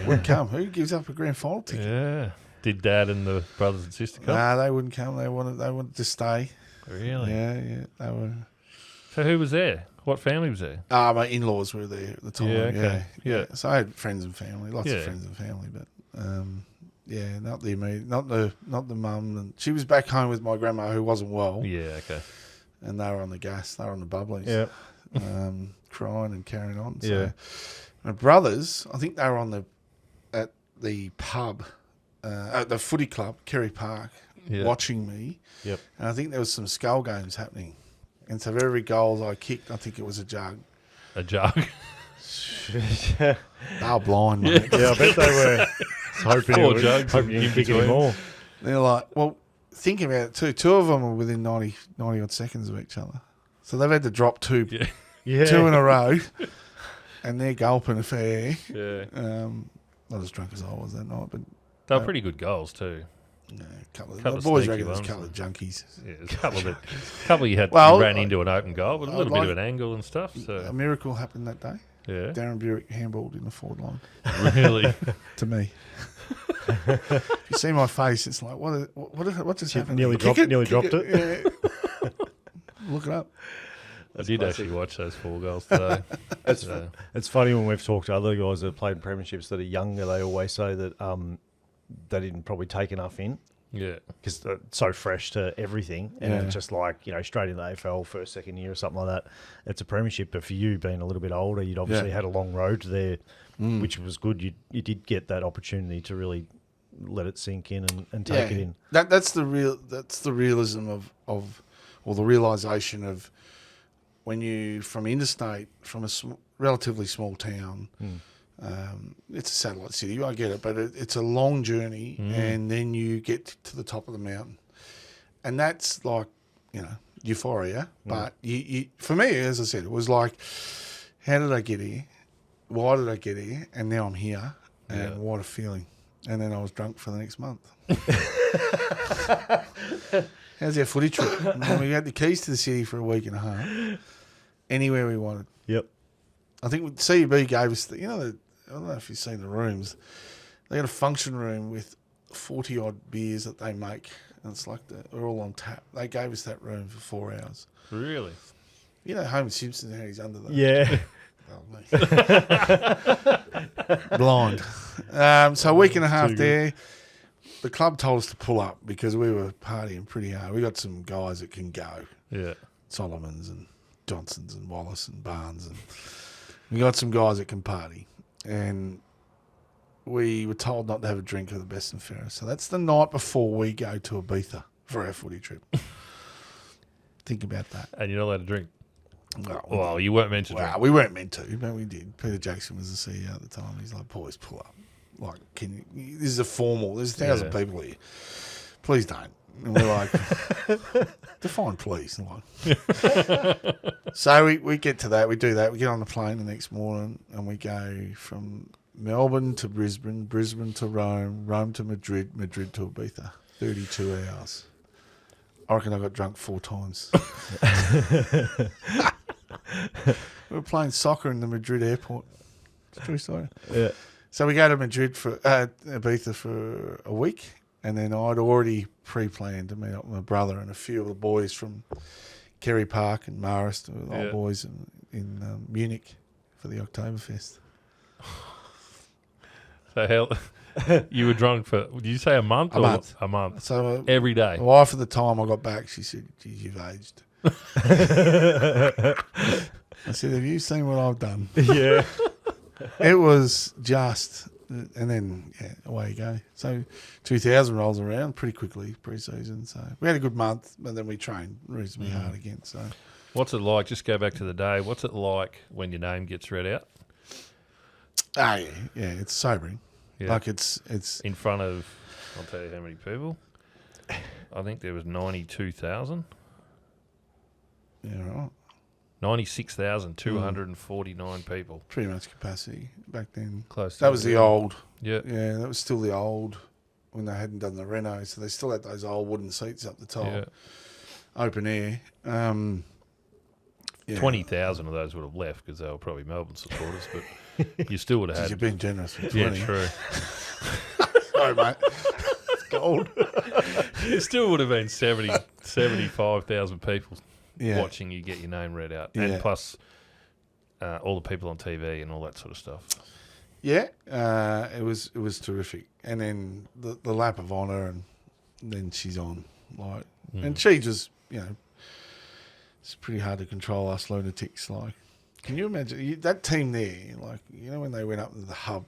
Wouldn't come. Who gives up a grand final ticket? Yeah. Did dad and the brothers and sister come? Nah, they wouldn't come. They wanted to stay. Really? Yeah. They were. So who was there? What family was there? My in-laws were there at the time. Yeah, okay. Yeah. So I had friends and family, lots of friends and family, but not the immediate, not the mum. And she was back home with my grandma who wasn't well. Yeah, okay. And they were on the gas, they were on the bubblies. Yeah. Crying and carrying on. So Yeah. my brothers, I think they were at the pub, at the footy club, Kerry Park, watching me. Yep. And I think there was some skull games happening. And so for every goal I kicked, I think it was a jug. A jug? They were blind, mate. Yeah, I bet they were hoping you kick any more. They're like, well, think about it too. Two of them were within 90 odd seconds of each other. So they've had to drop two in a row. And they're gulping a fair. Yeah. Not as drunk as I was that night, but they were pretty good goals too. No, Couple the of boys sneaky reckon there's a ones. couple of junkies. Yeah, there's a couple you had Well, ran into an open goal, but a little I'd bit of an angle and stuff. A So miracle happened that day. yeah, Darren Burek handballed in the forward line really. to me. If you see my face, it's like, what just happened? Nearly dropped it. Yeah. Look it up. I did actually watch those 4 goals today. It's funny when we've talked to other guys that have played premierships that are younger, they always say that they didn't probably take enough in. Yeah. Because they're so fresh to everything. And Yeah. it's just like, straight in the AFL first, second year or something like that. It's a premiership. But for you being a little bit older, you'd obviously had a long road there, which was good. You did get that opportunity to really let it sink in and take it in. That's the realism of or the realisation of when you from interstate, from a relatively small town, it's a satellite city, I get it, but it's a long journey, and then you get to the top of the mountain. And that's like, euphoria. But you, for me, as I said, it was like, how did I get here? Why did I get here? And now I'm here, and what a feeling. And then I was drunk for the next month. How's our footy trip? And we had the keys to the city for a week and a half. Anywhere we wanted. Yep. I think CUB gave us, I don't know if you've seen the rooms. They got a function room with 40 odd beers that they make. And it's like they're all on tap. They gave us that room for 4 hours. Really? Homer Simpson, how he's under the... Yeah. Blind. So a week and a half there. The club told us to pull up because we were partying pretty hard. We got some guys that can go. Yeah. Solomons and Johnsons and Wallace and Barnes. And we got some guys that can party. And we were told not to have a drink of the best and fairest. So that's the night before we go to Ibiza for our footy trip. Think about that. And you're not allowed to drink? Well, you weren't meant to drink. we weren't meant to, but we did. Peter Jackson was the CEO at the time. He's like, boys, pull up. Like, this is a formal, there's 1,000 people here. Please don't. And we're like, define please. So we get to that, we do that, we get on the plane the next morning and we go from Melbourne to Brisbane, Brisbane to Rome, Rome to Madrid, Madrid to Ibiza. 32 hours. I reckon I got drunk 4 times. We were playing soccer in the Madrid airport. It's a true story. Yeah. So we go to Madrid for Ibiza for a week, and then I'd already pre-planned to meet up with my brother and a few of the boys from Kerry Park and Marist, the old boys in Munich for the Oktoberfest. So you were drunk for, did you say a month? A month. So every day. My wife at the time I got back, she said, geez, you've aged. I said, have you seen what I've done? Yeah. It was just And then, away you go. So 2000 rolls around pretty quickly pre-season. So we had a good month, but then we trained reasonably hard again. So What's it like? Just go back to the day. What's it like when your name gets read out? yeah, it's sobering. Yeah. Like it's In front of, I'll tell you how many people. I think there was 92,000. yeah, right. 96,249 people. Pretty much capacity back then. Close to That was the old. Yeah. Yeah, that was still the old when they hadn't done the reno. So they still had those old wooden seats up the top, Yeah. open air. Yeah. 20,000 of those would have left because they were probably Melbourne supporters, but you still would have had. You've been generous with 20. Yeah, true. Sorry, mate. Gold. It still would have been 75,000 people Yeah. watching you get your name read out, Yeah. and plus all the people on TV and all that sort of stuff. Yeah, it was terrific. And then the lap of honour, and then she's on. And she just, it's pretty hard to control us lunatics. Like, can you imagine that team there? Like, when they went up to the hub,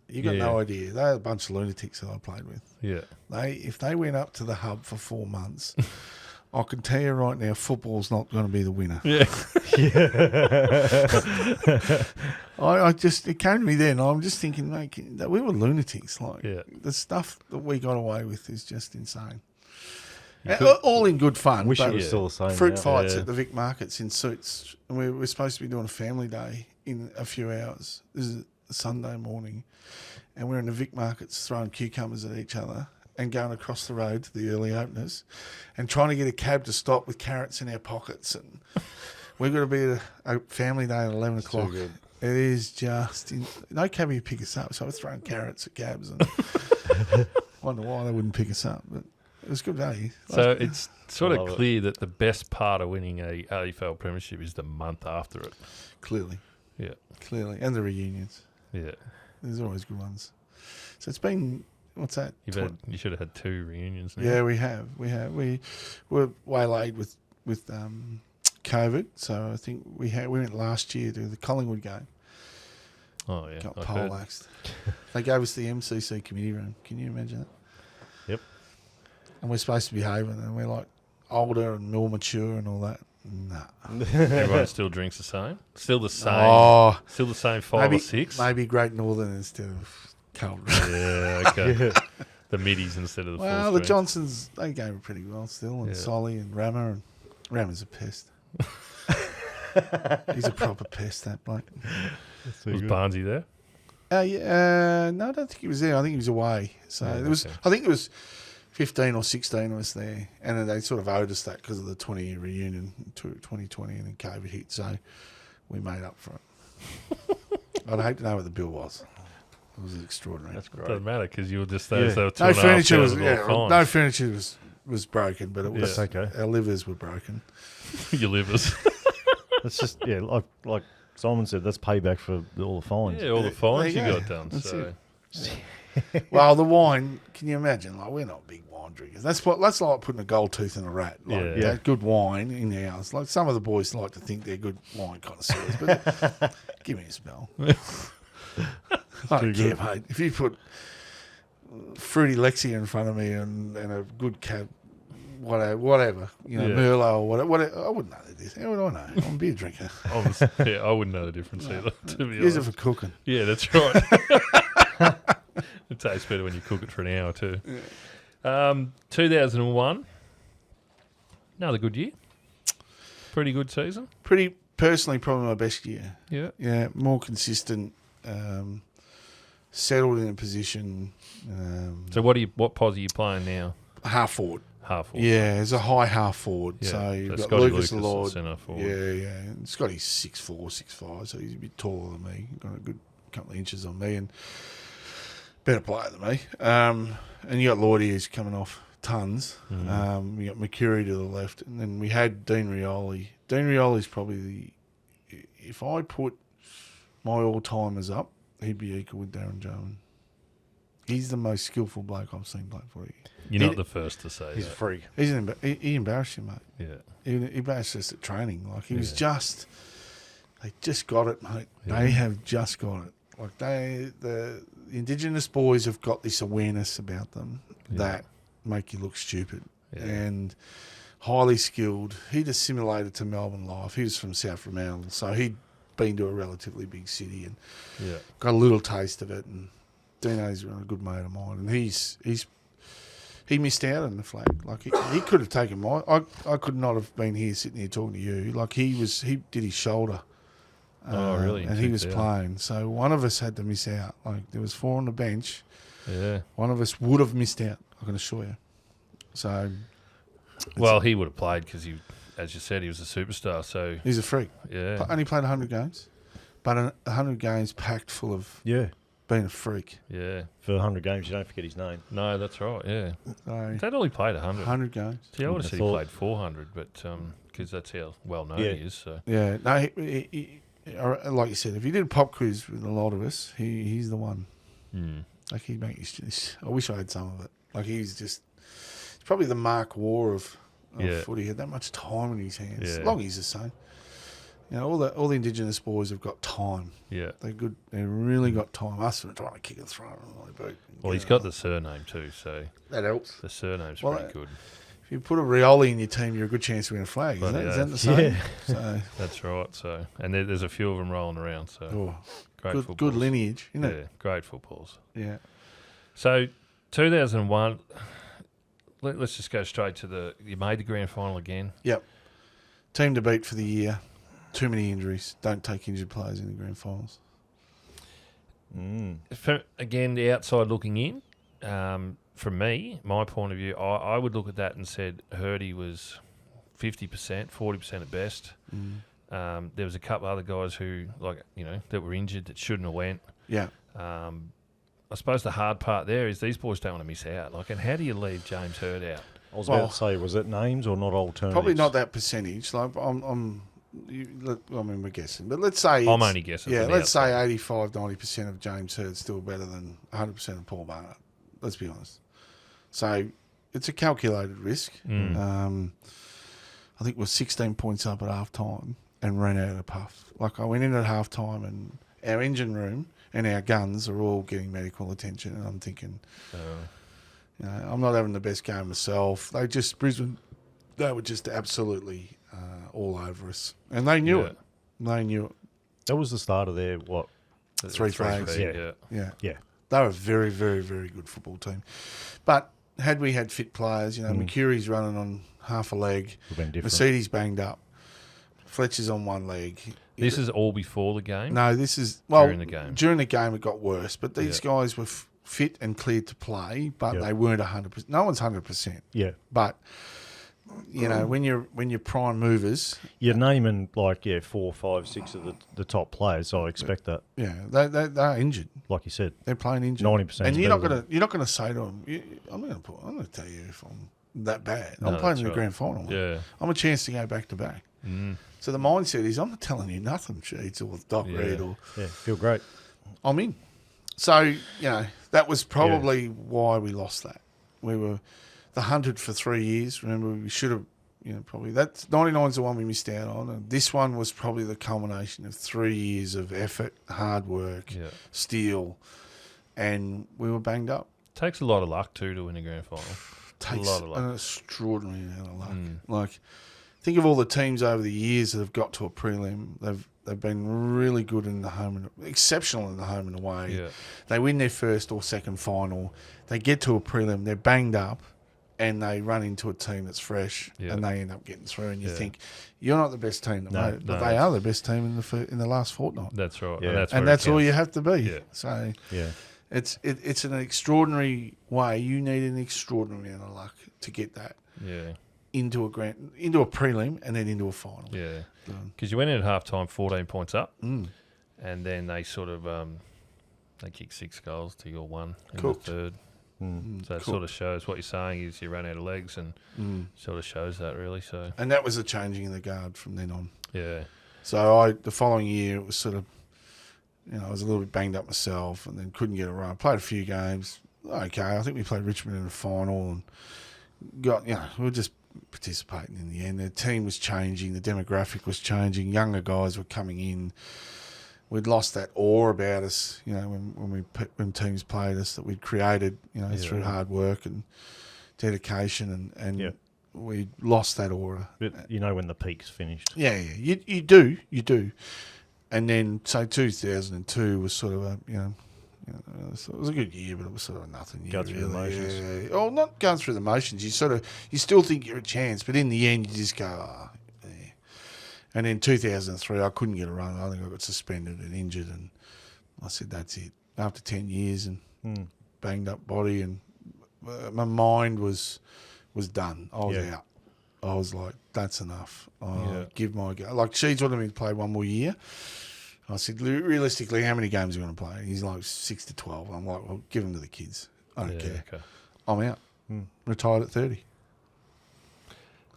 you got no idea. They're a bunch of lunatics that I played with. Yeah. If they went up to the hub for 4 months, I can tell you right now, football's not going to be the winner. Yeah. It came to me then. I'm just thinking, mate, that we were lunatics. Like, the stuff that we got away with is just insane. All in good fun. Wish but it was still the same. fruit now. fights at the Vic Markets in suits. And we're supposed to be doing a family day in a few hours. This is a Sunday morning. And we're in the Vic Markets throwing cucumbers at each other and going across the road to the early openers and trying to get a cab to stop with carrots in our pockets. And we've got to be at a family day at 11 o'clock. good. It is just... no cab will pick us up, so we're throwing carrots at cabs and wonder why they wouldn't pick us up. But it was good value. So it's sort of love it. clear that the best part of winning a AFL Premiership is the month after it. Clearly. Yeah. Clearly. And the reunions. Yeah. There's always good ones. So it's been... What's that? You should have had 2 reunions now. Yeah, we have. We were waylaid with COVID, so I think we went last year to the Collingwood game. Oh, yeah. Got I've heard. poleaxed. They gave us the MCC committee room. Can you imagine that? Yep. And we're supposed to be behaving, and we're like older and more mature and all that. Nah. Everyone still drinks the same? Still the same? Oh, Still the same 5 or 6? maybe Great Northern instead of Carlton. Yeah, okay. The middies instead of the Well, full the strength. Johnsons, they go pretty well still, and Yeah. Solly and Rammer. And Rammer's a pest. He's a proper pest, that bloke. Was Barnsey there? No, I don't think he was there. I think he was away. So Yeah, there was. okay. I think it was 15 or 16 of us there, and then they sort of owed us that because of the 20-year reunion to 2020, and then COVID hit. So we made up for it. I'd hate to know what the bill was. It was extraordinary. That's great. Doesn't matter because you were just those. Yeah. They were No furniture was. 2,500 all No fines. furniture was broken, but it was. That's okay. Our livers were broken. Your livers. That's just like Simon said. That's payback for all the fines. Yeah, all the fines you There you got go. done. That's So Well, the wine. Can you imagine? Like, we're not big wine drinkers. That's like putting a gold tooth in a rat. Like, Yeah. that good wine in ours. Like, some of the boys like to think they're good wine connoisseurs, but give me a smell. I don't care, mate. If you put fruity Lexi in front of me and a good cab, whatever, Merlot or whatever, I wouldn't know this. How would I know? I'm a beer drinker. I wouldn't know the difference either. To be Use honest. it for cooking. Yeah, that's right. It tastes better when you cook it for an hour too. 2001, another good year. Pretty good season. Personally, probably my best year. Yeah. Yeah, more consistent, settled in a position. So what pos are you playing now? Half forward. Half forward. Yeah, it's a high half forward. Yeah, So you've got Scotty Lucas at Lord. centre forward. Yeah. And Scotty's 6'4", 6'5", so he's a bit taller than me. Got a good couple of inches on me and better player than me. And you got Lordy who's coming off tons. Mm-hmm. We got McCurry to the left, and then we had Dean Rioli. Dean Rioli's probably if I put my all-timers up, he'd be equal with Darren Jones. He's the most skillful bloke I've seen play footy. You're not the first to say He's a that. freak. He embarrassed you, mate. Yeah. He embarrassed us at training. Like, he was Yeah. they just got it, mate. Yeah. They have just got it. Like, Indigenous boys have got this awareness about them that make you look stupid and highly skilled. He'd assimilated to Melbourne life. He was from South Fremantle, so he'd been to a relatively big city and got a little taste of it. And Dino's a good mate of mine, and he missed out on the flag. Like he could have taken mine. I could not have been here sitting here talking to you. Like he did his shoulder. Oh, really? And he was playing. So one of us had to miss out. Like there was 4 on the bench. Yeah. One of us would have missed out, I can assure you. So. Well, he would have played because he, as you said, he was a superstar. So he's a freak. Yeah. Only played 100 games, but 100 games packed full of being a freak. Yeah. For 100 games, you don't forget his name. No, that's right. Yeah. So, Dad only played 100. 100 games. See, I would have said he played 400, but because that's how well known he is. So. Yeah. No, he, like you said, if he did a pop quiz with a lot of us, he's the one. Like he'd make his. I wish I had some of it. Like he's probably the Mark War of footy. He had that much time in his hands. Long he's the same. You know, all the Indigenous boys have got time. Yeah, they're good. They really got time. Us are trying to kick a throw on the boot. Well, he's got the surname too, so that helps. The surname's pretty good. If you put a Rioli in your team, you're a good chance to win a flag. Is that the same? Yeah. So. That's right. So, and there's a few of them rolling around. So, good lineage, isn't it? Yeah, great footballs. Yeah. So, 2001. Let's just go straight to you made the grand final again. Yep. Team to beat for the year. Too many injuries. Don't take injured players in the grand finals. Again, the outside looking in, from me, my point of view, I would look at that and said Hurdy was 50%, 40% at best. There was a couple other guys who, that were injured that shouldn't have went. Yeah. I suppose the hard part there is these boys don't want to miss out. And how do you leave James Hurd out? I was about to say, was it names or not alternatives? Probably not that percentage. Like we're guessing, but let's say I'm only guessing. Yeah, let's say 85-90% of James Hurd's still better than 100% of Paul Barnard. Let's be honest. So it's a calculated risk. I think we're 16 points up at half time and ran out of puff. Like I went in at half time and our engine room and our guns are all getting medical attention, and I'm thinking, I'm not having the best game myself. Brisbane, they were just absolutely all over us, and they knew it. They knew it. That was the start of their 3 flags. Yeah. They were a very, very, very good football team. But had we had fit players, Mercuri's running on half a leg, Mercedes banged up, Fletcher's on one leg. This is all before the game? No, this is during the game. During the game, it got worse. But these guys were fit and cleared to play, but they weren't 100%. No one's 100%. Yeah, but when you're prime movers, you're naming 4, 5, 6 of the top players. So I expect that. Yeah, they're injured. Like you said, they're playing injured. 90%. And you're not gonna say to them, I'm gonna tell you if I'm that bad. I'm playing in the grand final. Yeah, I'm a chance to go back to back. So the mindset is, I'm not telling you nothing, Sheets or Doc Reed or feel great. I'm in. So that was probably why we lost that. We were the hunted for 3 years. Remember, we should have. Probably that's 99's the one we missed out on, and this one was probably the culmination of 3 years of effort, hard work, steel, and we were banged up. Takes a lot of luck too to win a grand final. Takes a lot of luck. An extraordinary amount of luck. Like, think of all the teams over the years that have got to a prelim. They've been really good in the home and exceptional in the home and away. Yeah. They win their first or second final. They get to a prelim. They're banged up. And they run into a team that's fresh, and they end up getting through. And you think you're not the best team that made it, but they are the best team in the last fortnight. That's right, yeah. and that's all you have to be. Yeah. So it's an extraordinary way. You need an extraordinary amount of luck to get that. Yeah. Into a prelim, and then into a final. Yeah. Because you went in at half time 14 points up, and then they sort of they kicked 6 goals to your 1 in the third. So it sort of shows what you're saying is you ran out of legs, and sort of shows that really. So and that was a changing in the guard from then on. Yeah. So the following year it was sort of, I was a little bit banged up myself, and then couldn't get a run. Played a few games. Okay, I think we played Richmond in the final, and got we were just participating in the end. The team was changing, the demographic was changing. Younger guys were coming in. we'd lost that awe about us, when teams played us, that we'd created, through hard work and dedication, and we lost that aura. But when the peak's finished. Yeah, you do. And then, say 2002 was sort of it was a good year, but it was sort of a nothing year. Go through the motions. Yeah. Oh, not going through the motions. You still think you're a chance, but in the end, you just go, yeah. And then 2003, I couldn't get a run. I think I got suspended and injured, and I said, that's it. After 10 years and banged up body, and my mind was done. I was out. I was like, that's enough. Give my go. Like, Sheeds wanted me to play one more year. I said, realistically, how many games are you going to play? He's like 6 to 12. I'm like, well, give them to the kids. I don't care. Okay. I'm out. Retired at 30.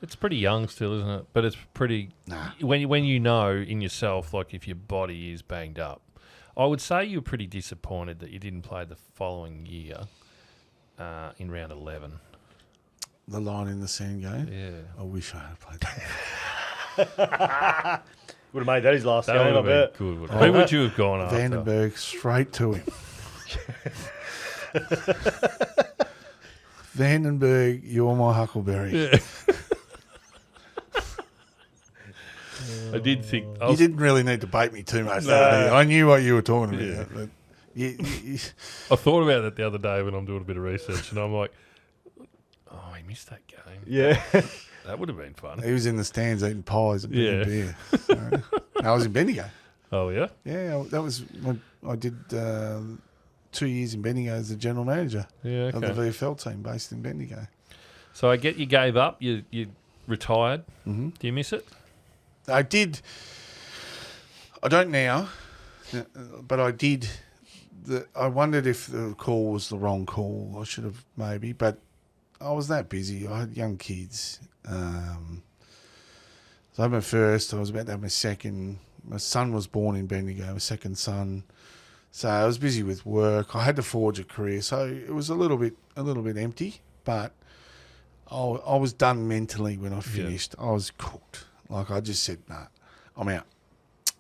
It's pretty young still, isn't it? But it's pretty... Nah. When you know in yourself, like, if your body is banged up. I would say you were pretty disappointed that you didn't play the following year in round 11. The line in the sand game? Yeah. I wish I had played that. Would have made that his last game, I bet. Good. Who would you have gone after? Vandenberg, straight to him. Vandenberg, you're my huckleberry. Yeah. I did think... You didn't really need to bait me too much. I knew what you were talking about. But I thought about that the other day when I'm doing a bit of research, and I'm like, oh, he missed that game. Yeah. That would have been fun. He was in the stands eating pies and drinking beer. So, I was in Bendigo. Oh, yeah? Yeah, that was when I did 2 years in Bendigo as the general manager of the VFL team based in Bendigo. So I get you gave up, you retired. Mm-hmm. Do you miss it? I did. I don't now, but I did. I wondered if the call was the wrong call. I should have maybe, but I was that busy. I had young kids. So I had my first. I was about to have my second. My son was born in Bendigo, my second son. So I was busy with work. I had to forge a career, so it was a little bit empty. But I was done mentally when I finished. I was cooked. Like, I just said, nah, I'm out,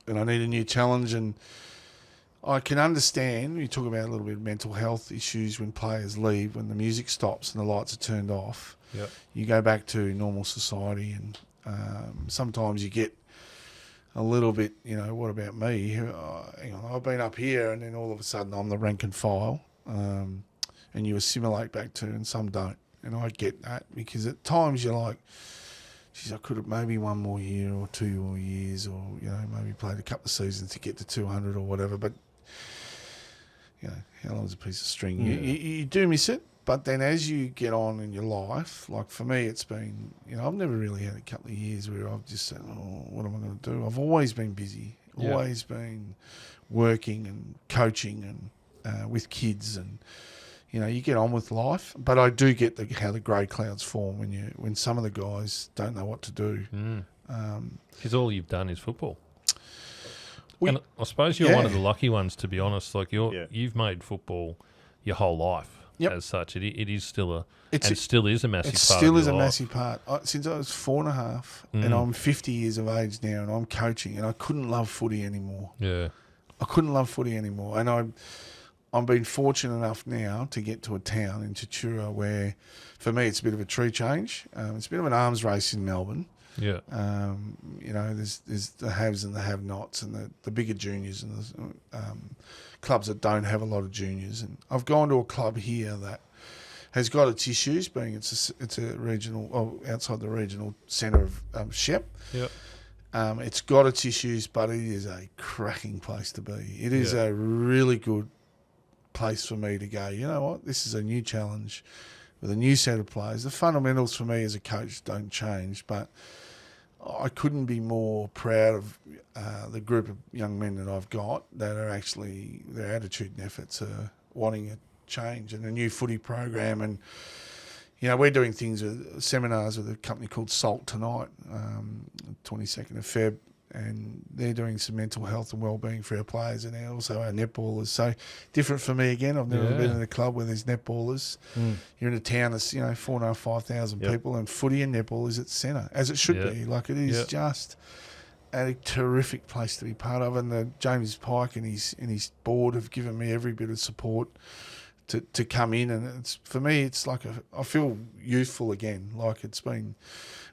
and I need a new challenge. And I can understand, you talk about a little bit of mental health issues when players leave, when the music stops and the lights are turned off. Yep. You go back to normal society, and sometimes you get a little bit, what about me? Hang on, I've been up here, and then all of a sudden I'm the rank and file, and you assimilate back to, and some don't. And I get that, because at times you're like, geez, I could have maybe one more year or 2 more years, or, maybe played a couple of seasons to get to 200 or whatever. But, how long's a piece of string? Yeah. You do miss it. But then as you get on in your life, like for me, it's been, I've never really had a couple of years where I've just said, oh, what am I going to do? I've always been busy, always been working and coaching and with kids, and, you get on with life. But I do get how the grey clouds form when some of the guys don't know what to do. Because all you've done is football. And I suppose you're one of the lucky ones, to be honest. Like, you've made football your whole life. Yep. As such, it is still still is a massive part. It still is a massive part. Since I was 4.5, and I'm 50 years of age now, and I'm coaching, and I couldn't love footy anymore. Yeah, I couldn't love footy anymore, and I'm being fortunate enough now to get to a town in Tatura where, for me, it's a bit of a tree change. It's a bit of an arms race in Melbourne. Yeah. There's the haves and the have-nots, and the bigger juniors, and the clubs that don't have a lot of juniors. And I've gone to a club here that has got its issues, being it's a regional, outside the regional centre of Shep. Yep. It's got its issues, but it is a cracking place to be. It is a really good place for me to go, you know what, this is a new challenge with a new set of players. The fundamentals for me as a coach don't change, but I couldn't be more proud of the group of young men that I've got that are actually, their attitude and efforts are wanting a change and a new footy program. And, we're doing things with seminars with a company called Salt tonight, 22nd of Feb, and they're doing some mental health and wellbeing for our players, and also our netballers. So different for me again. I've never been in a club where there's netballers. You're in a town that's 4,500 people, and footy and netball is at centre, as it should be. Like, it is just a terrific place to be part of, and James Pike and his board have given me every bit of support to come in, and it's for me. It's like I feel youthful again. Like it's been,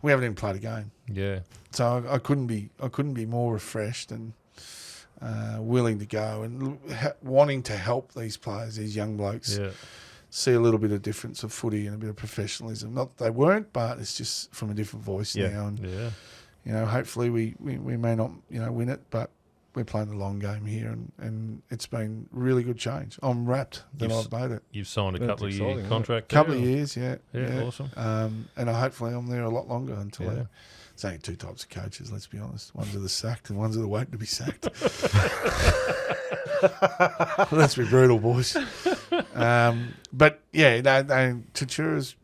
we haven't even played a game. Yeah. So I couldn't be more refreshed and willing to go and wanting to help these players, these young blokes. Yeah. See a little bit of difference of footy and a bit of professionalism. Not that they weren't, but it's just from a different voice now. And hopefully we may not win it, but we're playing the long game here, and it's been really good change. I'm wrapped that I've made it. You've signed a couple of year contract. Couple of years, yeah. Awesome. And hopefully I'm there a lot longer until there's only two types of coaches. Let's be honest. One's are the sacked, and one's are the waiting to be sacked. Let's be brutal, boys. But Tatura's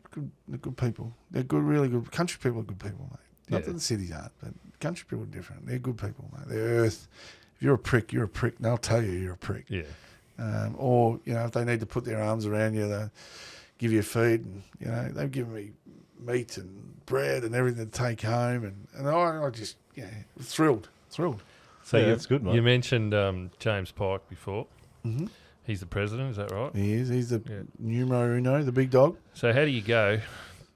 good people. They're good, really good. Country people are good people, mate. Not that the cities aren't, but country people are different. They're good people, mate. They're earth. If you're a prick, you're a prick. And they'll tell you you're a prick. Yeah. Or if they need to put their arms around you, they'll give you a feed. And they've given me meat and bread and everything to take home, and I just thrilled. So that's good, mate. You mentioned James Pike before. Mm-hmm. He's the president, is that right? He is. He's the numero uno, the big dog. So how do you go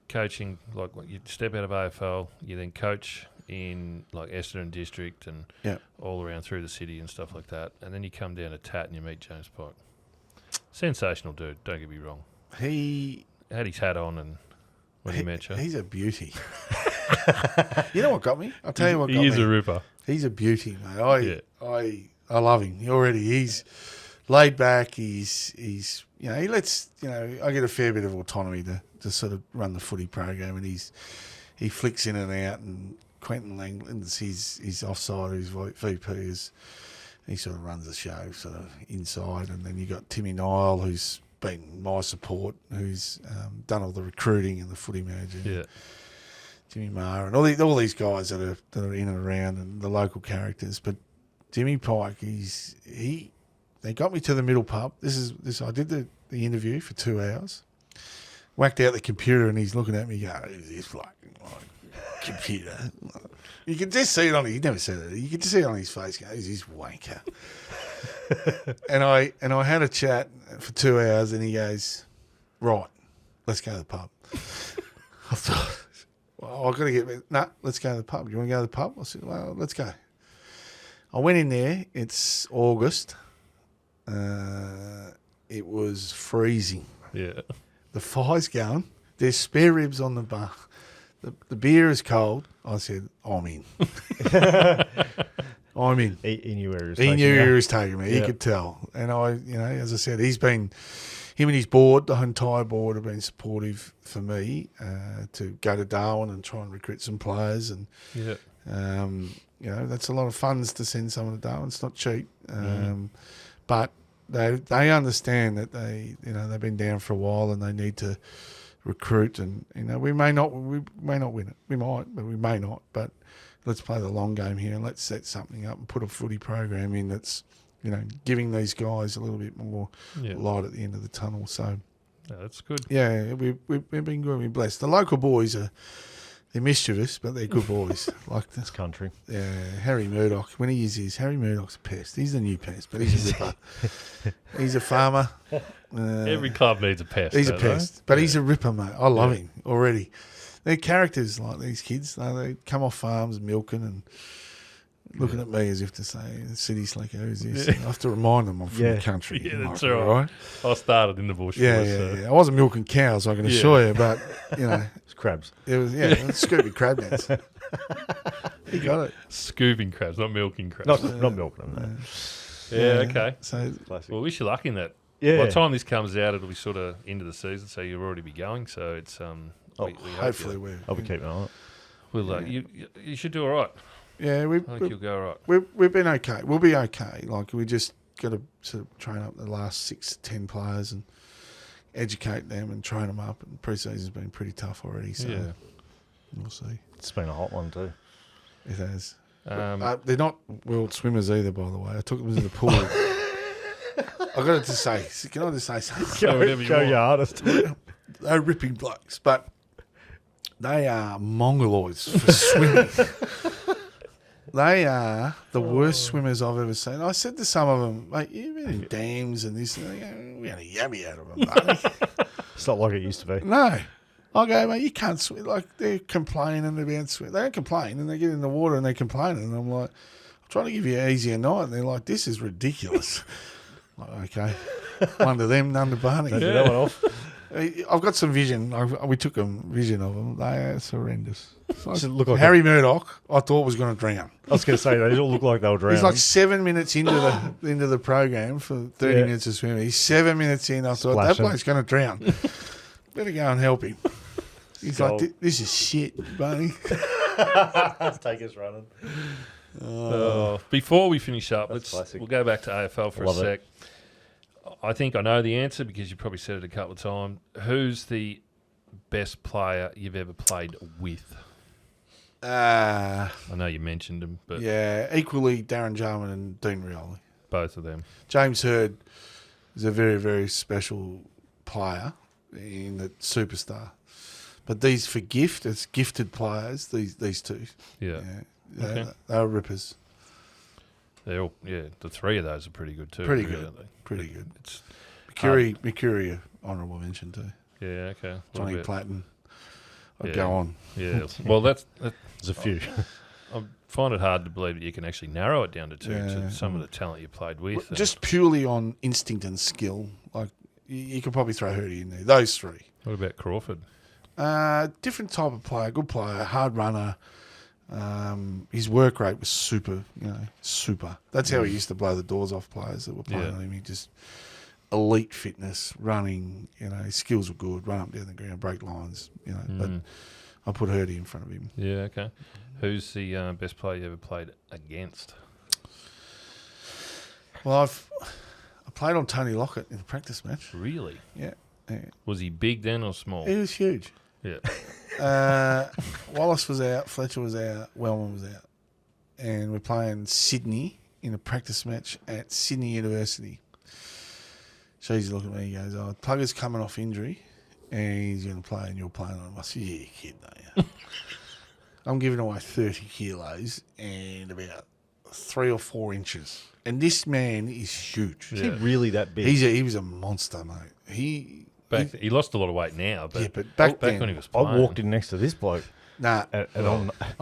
coaching? Like you step out of AFL, you then coach in like Essendon district and all around through the city and stuff like that, and then you come down to Tat and you meet James Pike. Sensational dude, don't get me wrong. He had his hat on and when he met you. He's a beauty. You know what got me? I'll tell you what got me. He is a ripper. He's a beauty, mate. I love him. He's laid back. He's he lets I get a fair bit of autonomy to sort of run the footy program, and he flicks in and out. And Quentin Langland's his offside, his VP is he sort of runs the show sort of inside, and then you got Timmy Nile, who's been my support, who's done all the recruiting and the footy manager. Yeah. Jimmy Maher and all these guys that are in and around, and the local characters. But Jimmy Pike, they got me to the middle pub. I did the interview for 2 hours. Whacked out the computer, and he's looking at me going, "Who's this fucking computer?" You can just see it on. He never said it. You can just see it on his face. Going, "Who's this wanker?" and I had a chat for 2 hours, and he goes, "Right, let's go to the pub." I thought, well, I've got to get... No, let's go to the pub. You want to go to the pub? I said, well, let's go. I went in there. It's August. It was freezing. Yeah. The fire's going. There's spare ribs on the bar. The beer is cold. I said, I'm in. I'm in. He knew where he was taking me. He knew where he was taking me. He could tell. And as I said, him and his board, the entire board, have been supportive for me to go to Darwin and try and recruit some players. And that's a lot of funds to send someone to Darwin. It's not cheap, but they understand that they've been down for a while and they need to recruit. And we may not win it. We might, but we may not. But let's play the long game here and let's set something up and put a footy program in that's giving these guys a little bit more light at the end of the tunnel. So, that's good. Yeah, we've been good. We're blessed. The local boys they're mischievous, but they're good boys. Like this country. Yeah, Harry Murdoch. When he is his, Harry Murdoch's a pest. He's the new pest, but he's a ripper. He's a farmer. Every club needs a pest. He's a pest, but he's a ripper, mate. I love him already. They're characters like these kids. They come off farms milking and looking at me as if to say, the city slicker, who's this? I have to remind them I'm from the country. Yeah, that's right. I started in the bush. I wasn't milking cows, I can assure you, but, It's crabs. It was, Scooby crab dance. He got it. Scooping crabs, not milking crabs. Not milking them, no. Okay. So, well, wish you luck in that. Yeah. By the time this comes out, it'll be sort of into the season, so you'll already be going. So it's hopefully I'll be keeping an eye on it. Well, you should do all right. Yeah, I think you'll go all right. We've been okay. We'll be okay. Like, we just got to sort of train up the last 6 to 10 players and educate them and train them up. And pre-season's been pretty tough already, so we'll see. It's been a hot one too. It has. They're not world swimmers either, by the way. I took them to the pool. I got to say, can I just say something? Show your hardest. They're ripping blokes, but they are mongoloids for swimming. They are the worst swimmers I've ever seen. I said to some of them, mate, you've been in dams and this, and they go, we had a yummy out of them, buddy. It's not like it used to be. No. I go, mate, you can't swim. Like, they're complaining about swim. They don't complain, and they get in the water and they're complaining. And I'm like, I'm trying to give you an easier night. And they're like, this is ridiculous. I'm like, okay. One to them, none to Barney. Don't do that one off. I've got some vision. We took a vision of them. They are horrendous. Like Look like Harry Murdoch, I thought was going to drown. I was going to say, they all look like they were drowning. He's like 7 minutes into the program for 30 minutes of swimming. He's 7 minutes in. I thought, that bloke's going to drown. Better go and help him. He's like, this is shit, Barney. Let's take us running. Before we finish up, classic. we'll go back to AFL for a sec. I think I know the answer because you probably said it a couple of times. Who's the best player you've ever played with? I know you mentioned him, but equally Darren Jarman and Dean Rioli. Both of them. James Hird is a very, very special player in the superstar. But these for gift, it's gifted players, these two. Yeah. They're rippers. They're all, the three of those are pretty good too. Pretty really. good. Pretty good. It's Mercury, honourable mention too. Yeah, okay. Johnny Platten. I'd go on. Yeah. Well, there's a few. I find it hard to believe that you can actually narrow it down to two. To some of the talent you played with. Just purely on instinct and skill. Like you could probably throw Hurdy in there. Those three. What about Crawford? Different type of player. Good player. Hard runner. His work rate was super. Super. That's how he used to blow the doors off players that were playing on him. He just elite fitness, running. His skills were good. Run up down the ground, break lines. But I put Hurdy in front of him. Yeah. Okay. Who's the best player you ever played against? Well, I played on Tony Lockett in a practice match. Really? Yeah. Was he big then or small? He was huge. Yeah. Wallace was out, Fletcher was out, Wellman was out. And we're playing Sydney in a practice match at Sydney University. So he's looking at me, he goes, Plugger's coming off injury and he's going to play and you're playing on him. I said, yeah, you kid, don't you? I'm giving away 30 kilos and about 3 or 4 inches. And this man is huge. Is he really that big? He was a monster, mate. He lost a lot of weight now, but back then when he was playing, I walked in next to this bloke. Nah, I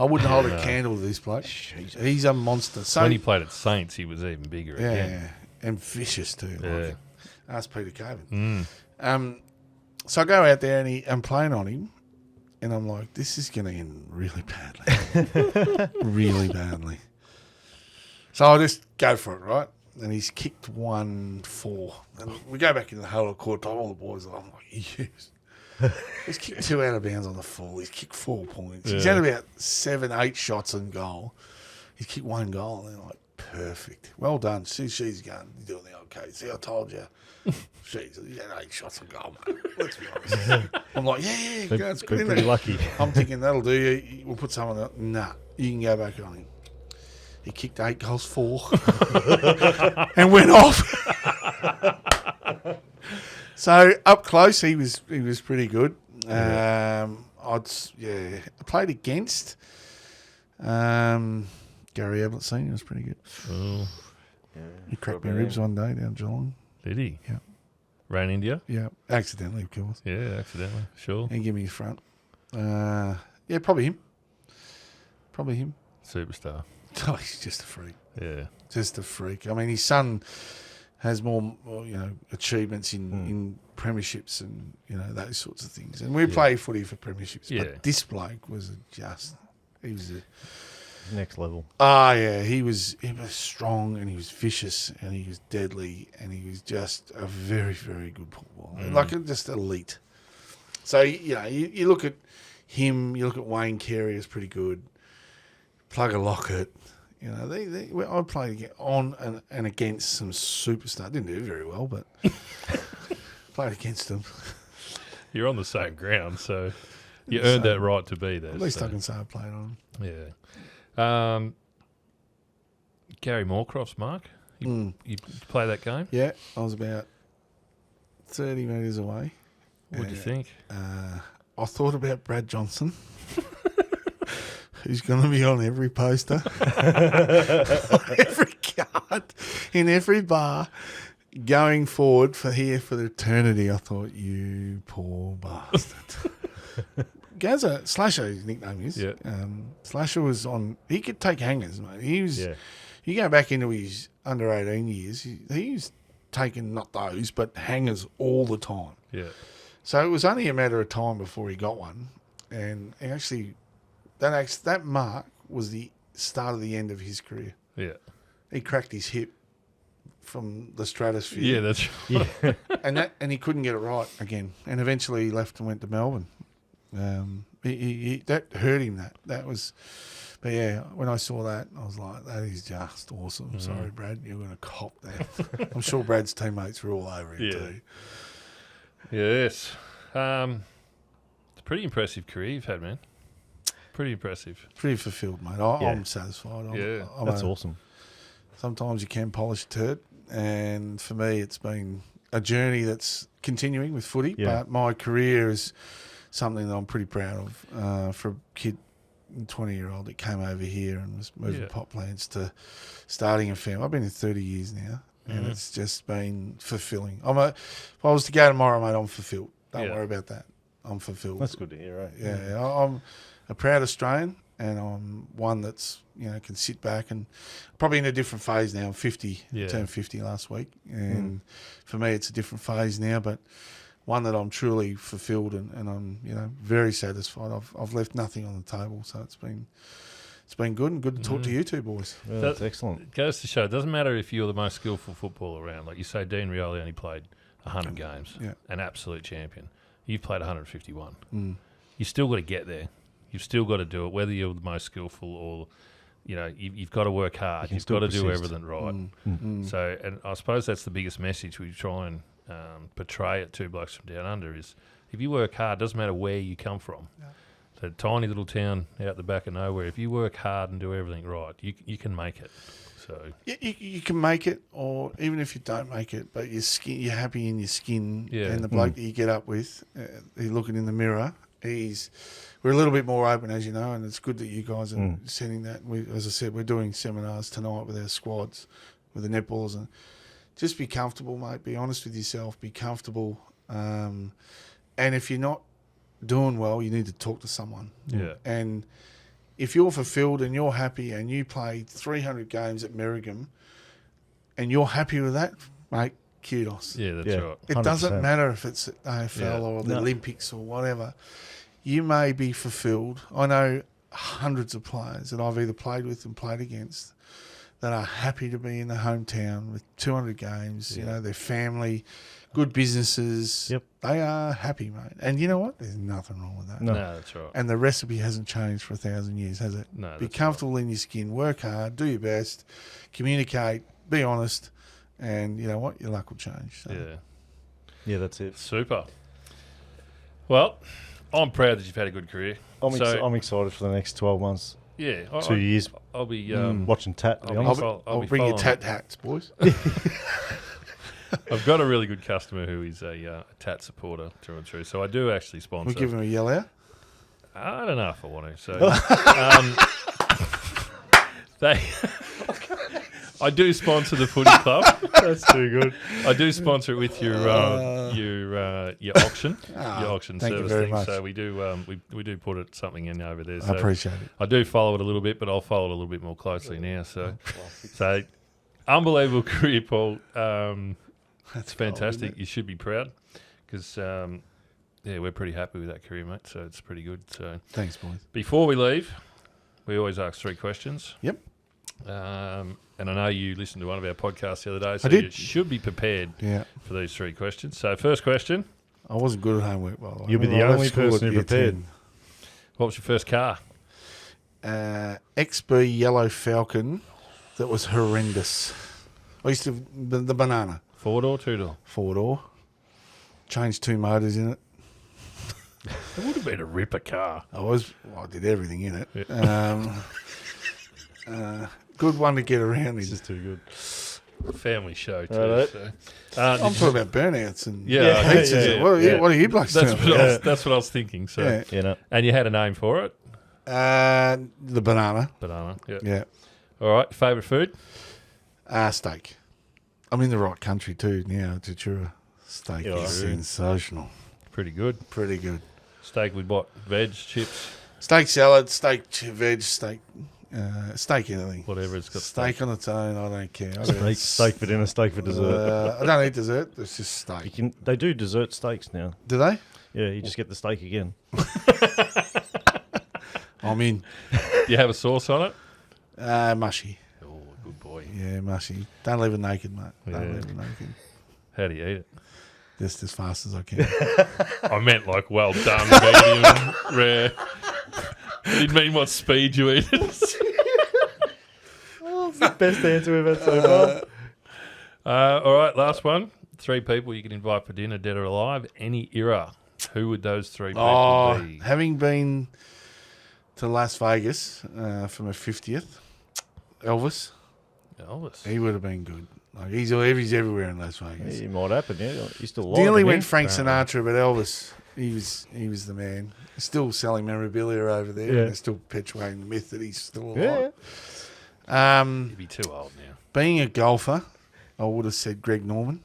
wouldn't hold a candle to this bloke. He's a monster. So when he played at Saints, he was even bigger. Yeah, and vicious too. Yeah. Ask Peter Caven. So I go out there and I'm playing on him, and I'm like, this is going to end really badly, really badly. So I just go for it, right? And he's kicked 1-4. And we go back into the whole court. All the boys are like, yes. He's kicked 2 out of bounds on the full. He's kicked 4 points. He's had about 7-8 shots on goal. He's kicked 1 goal. And they're like, perfect. Well done. She's going. You're doing the okay. See, I told you. He's had 8 shots on goal, mate. Let's be honest. I'm like, yeah, go. It's good. Pretty lucky. I'm thinking, that'll do you. We'll put someone else. Nah, you can go back on him. He kicked 8 goals, 4, and went off. So up close, he was pretty good. I played against Gary Ablett Senior. Was pretty good. Oh. Yeah, He cracked my ribs one day down Geelong. Did he? Yeah. Ran India? Yeah, accidentally, of course. Yeah, accidentally. Sure. He gave me his front. Probably him. Superstar. Oh, he's just a freak. Yeah. Just a freak. I mean, his son has more, achievements in premierships and, those sorts of things. And we play footy for premierships. Yeah. But this bloke was he was next level. He was strong and he was vicious and he was deadly and he was just a very, very good footballer. Like just elite. So, you look at him, you look at Wayne Carey is pretty good. Plugger Lockett. I played on and against some superstars. Didn't do very well, but played against them. You're on the same ground, so you earned that right to be there. At least I can say I played on them. Yeah. Gary Moorcroft's Mark. You play that game? Yeah, I was about 30 metres away. What do you think? I thought about Brad Johnson. who's going to be on every poster, every card, in every bar, going forward for eternity. I thought, you poor bastard. Gazza, Slasher, his nickname is. Yeah. Slasher was on. He could take hangers, mate. He was. Yeah. You go back into his under 18 years, he was taking not those, but hangers all the time. Yeah. So it was only a matter of time before he got one, and actually, that mark was the start of the end of his career. Yeah. He cracked his hip from the stratosphere. Yeah, that's right. and he couldn't get it right again. And eventually he left and went to Melbourne. That hurt him. That was, but yeah, when I saw that, I was like, that is just awesome. Sorry, Brad, you're going to cop that. I'm sure Brad's teammates were all over him too. Yes. It's a pretty impressive career you've had, man. Pretty impressive. Pretty fulfilled, mate. I'm satisfied. That's awesome. Sometimes you can polish a turd, and for me, it's been a journey that's continuing with footy. Yeah. But my career is something that I'm pretty proud of. For a kid, 20-year-old that came over here and was moving pot plants to starting a family. I've been here 30 years now, and it's just been fulfilling. If I was to go tomorrow, mate, I'm fulfilled. Don't worry about that. I'm fulfilled. That's good to hear, right? Yeah, I'm a proud Australian, and I'm one that's can sit back and probably in a different phase now. I'm 50, turned 50 last week, and for me it's a different phase now, but one that I'm truly fulfilled and I'm very satisfied. I've left nothing on the table, so it's been good and good to talk to you two boys. Yeah, that's excellent. It goes to show it doesn't matter if you're the most skillful footballer around. Like you say, Dean Rioli only played 100 games, an absolute champion. You've played 151. You still got to get there. You've still got to do it, whether you're the most skillful or, you've got to work hard. You've got to do everything right. So, and I suppose that's the biggest message we try and portray at Two Blokes from Down Under is if you work hard, doesn't matter where you come from. The tiny little town out the back of nowhere, if you work hard and do everything right, you can make it. So you can make it, or even if you don't make it, but you're happy in your skin, and the bloke that you get up with, you're looking in the mirror. We're a little bit more open, as you know, and it's good that you guys are sending that. As I said, we're doing seminars tonight with our squads, with the netballers, and just be comfortable, mate. Be honest with yourself. Be comfortable, and if you're not doing well, you need to talk to someone. Yeah. And if you're fulfilled and you're happy and you played 300 games at Merrigum and you're happy with that, mate, kudos. Yeah, that's right. It 100%. doesn't matter if it's AFL or the Olympics or whatever. You may be fulfilled. I know hundreds of players that I've either played with and played against that are happy to be in the hometown with 200 games, their family, good businesses. Yep. They are happy, mate. And you know what? There's nothing wrong with that. No, that's right. And the recipe hasn't changed for 1,000 years, has it? No, be comfortable in your skin, work hard, do your best, communicate, be honest, and you know what? Your luck will change. So. Yeah, that's it. Super. Well, I'm proud that you've had a good career. I'm excited for the next 12 months. Yeah. 2 years. I'll be watching Tat. I'll bring you Tat hats, boys. I've got a really good customer who is a Tat supporter through and through, so I do actually sponsor. We'll give him a yell out. I don't know if I want to. So I do sponsor the footy club. That's too good. I do sponsor it with your auction, your auction thank service you very thing. much. So we do put something in over there. I So appreciate it. I do follow it a little bit, but I'll follow it a little bit more closely now. So unbelievable career, Paul. That's fantastic. Cool, you should be proud because we're pretty happy with that career, mate. So it's pretty good. So thanks, boys. Before we leave, we always ask 3 questions. Yep. And I know you listened to one of our podcasts the other day, so I did. you should be prepared for these 3 questions. So first question. I wasn't good at homework, by the way. You'll be the only person who prepared. What was your first car? XB Yellow Falcon that was horrendous. I used to the banana. 4-door, 2-door? 4-door. Changed 2 motors in it. It would have been a ripper car. I did everything in it. Yeah. Good one to get around in. This is too good. Family show too. Right. So. I'm talking about burnouts and pizzas. What are you blokes doing? That's what I was thinking. So, Yeah. and you had a name for it? The banana. Banana. Yeah. Yeah. All right. Favourite food? Steak. I'm in the right country too now. Tatura steak Yeah, is sensational. Pretty good. Pretty good. Steak with what? Veg, chips, Steak salad, steak veg, steak anything. whatever. It's got Steak on its own, I don't care. Steak for dinner, steak for dessert. I don't eat dessert. It's just steak. They do dessert steaks now. Do they? Yeah, you just get the steak again. I'm in. Do you have a sauce on it? Mushy. Oh, good boy. Yeah, mushy. Don't leave it naked, mate. Yeah. Don't leave it naked. How do you eat it? Just as fast as I can. I meant like well done, medium, rare. I didn't mean what speed you eat it. Best answer we've had so far. All right, last one. 3 people you can invite for dinner, dead or alive, any era. Who would those 3 people be? Having been to Las Vegas for my 50th, Elvis. Elvis. He would have been good. Like he's everywhere in Las Vegas. It might happen, yeah. He's still alive. Nearly isn't he? went Frank Sinatra, but Elvis, he was the man. Still selling memorabilia over there. Yeah. And they're still perpetuating the myth that he's still Yeah. alive. You'd be too old now. Being a golfer, I would have said Greg Norman.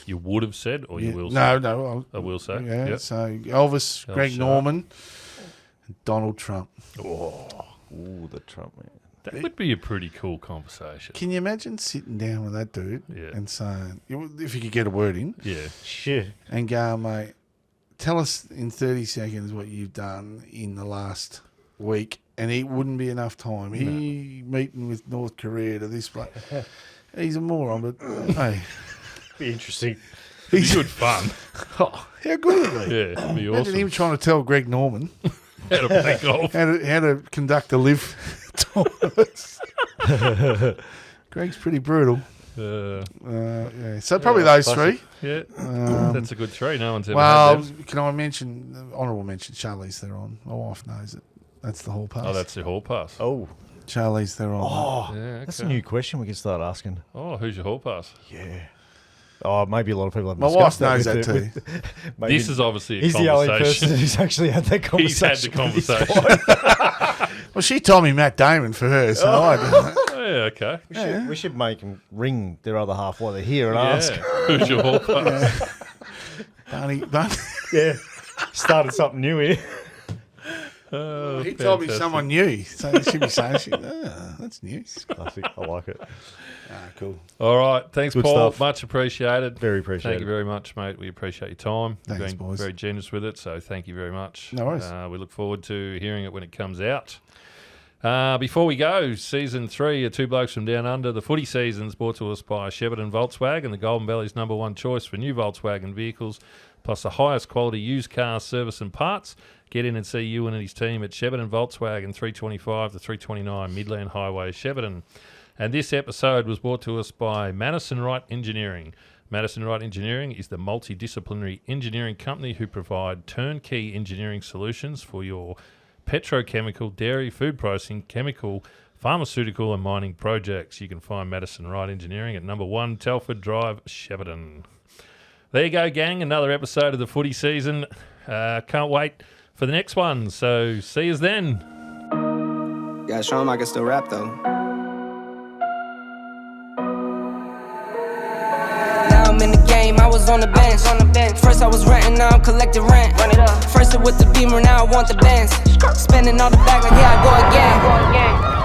You would have said, or you will say? No. I will say. Yeah, Yep. so Elvis, Greg sharp. Norman, and Donald Trump. Ooh, the Trump man. That would be a pretty cool conversation. Can you imagine sitting down with that dude Yeah. and saying, if you could get a word in, Yeah. Shit. and go, mate, tell us in 30 seconds what you've done in the last week, and it wouldn't be enough time. He meeting with North Korea to this place. He's a moron, but hey, Be interesting. It'd be good fun. how good would it be? Yeah, it'd be Imagine awesome. him trying to tell Greg Norman How to play golf. how to conduct a live tournament. Greg's pretty brutal. Yeah. So probably those classic. 3. Yeah, that's a good 3. No one's ever Well, had them. can I mention, honourable mention, Charlie's Theron. My wife knows it. That's the hall pass. Oh, that's the hall pass. Oh. Charlie's Theron. Oh. Yeah, That's a okay. new question we can start asking. Oh, who's your hall pass? Yeah. Oh, maybe a lot of people have My discussed wife knows with that it- too. maybe This is obviously a he's the only conversation. person who's actually had that He's conversation. had the with his conversation. wife. Well, she told me Matt Damon for her, so I don't know. Oh, yeah, okay. We should make them ring their other half while they're here and Yeah. ask. Who's your hall pass? Barney. Yeah. Started something new here. Oh, He told me fantastic. someone new, so he should be saying, that's new. Classic. I like it. Cool. All right. Thanks, Good Paul. stuff. Much appreciated. Very Thank appreciated. you very much, mate. We appreciate your time. Thanks, You've been boys. very generous with it, so thank you very much. No worries. We look forward to hearing it when it comes out. Before we go, Season 3 of Two Blokes from Down Under, the footy season's brought to us by Shepparton Volkswagen, the Golden Valley's #1 choice for new Volkswagen vehicles, plus the highest quality used car service and parts. Get in and see Ewan and his team at Shepparton Volkswagen, 325 to 329 Midland Highway, Shepparton. And this episode was brought to us by Madison Wright Engineering. Madison Wright Engineering is the multidisciplinary engineering company who provide turnkey engineering solutions for your petrochemical, dairy, food processing, chemical, pharmaceutical and mining projects. You can find Madison Wright Engineering at #1 Telford Drive, Shepparton. There you go, gang. Another episode of the footy season. Can't wait for the next one. So see us then. Gotta show him I can still rap though. Now I'm in the game, I was on the bench. First I was renting, now I'm collecting rent. Run it up. First it with the Beamer, now I want the Benz. Spending all the bag like here I go again.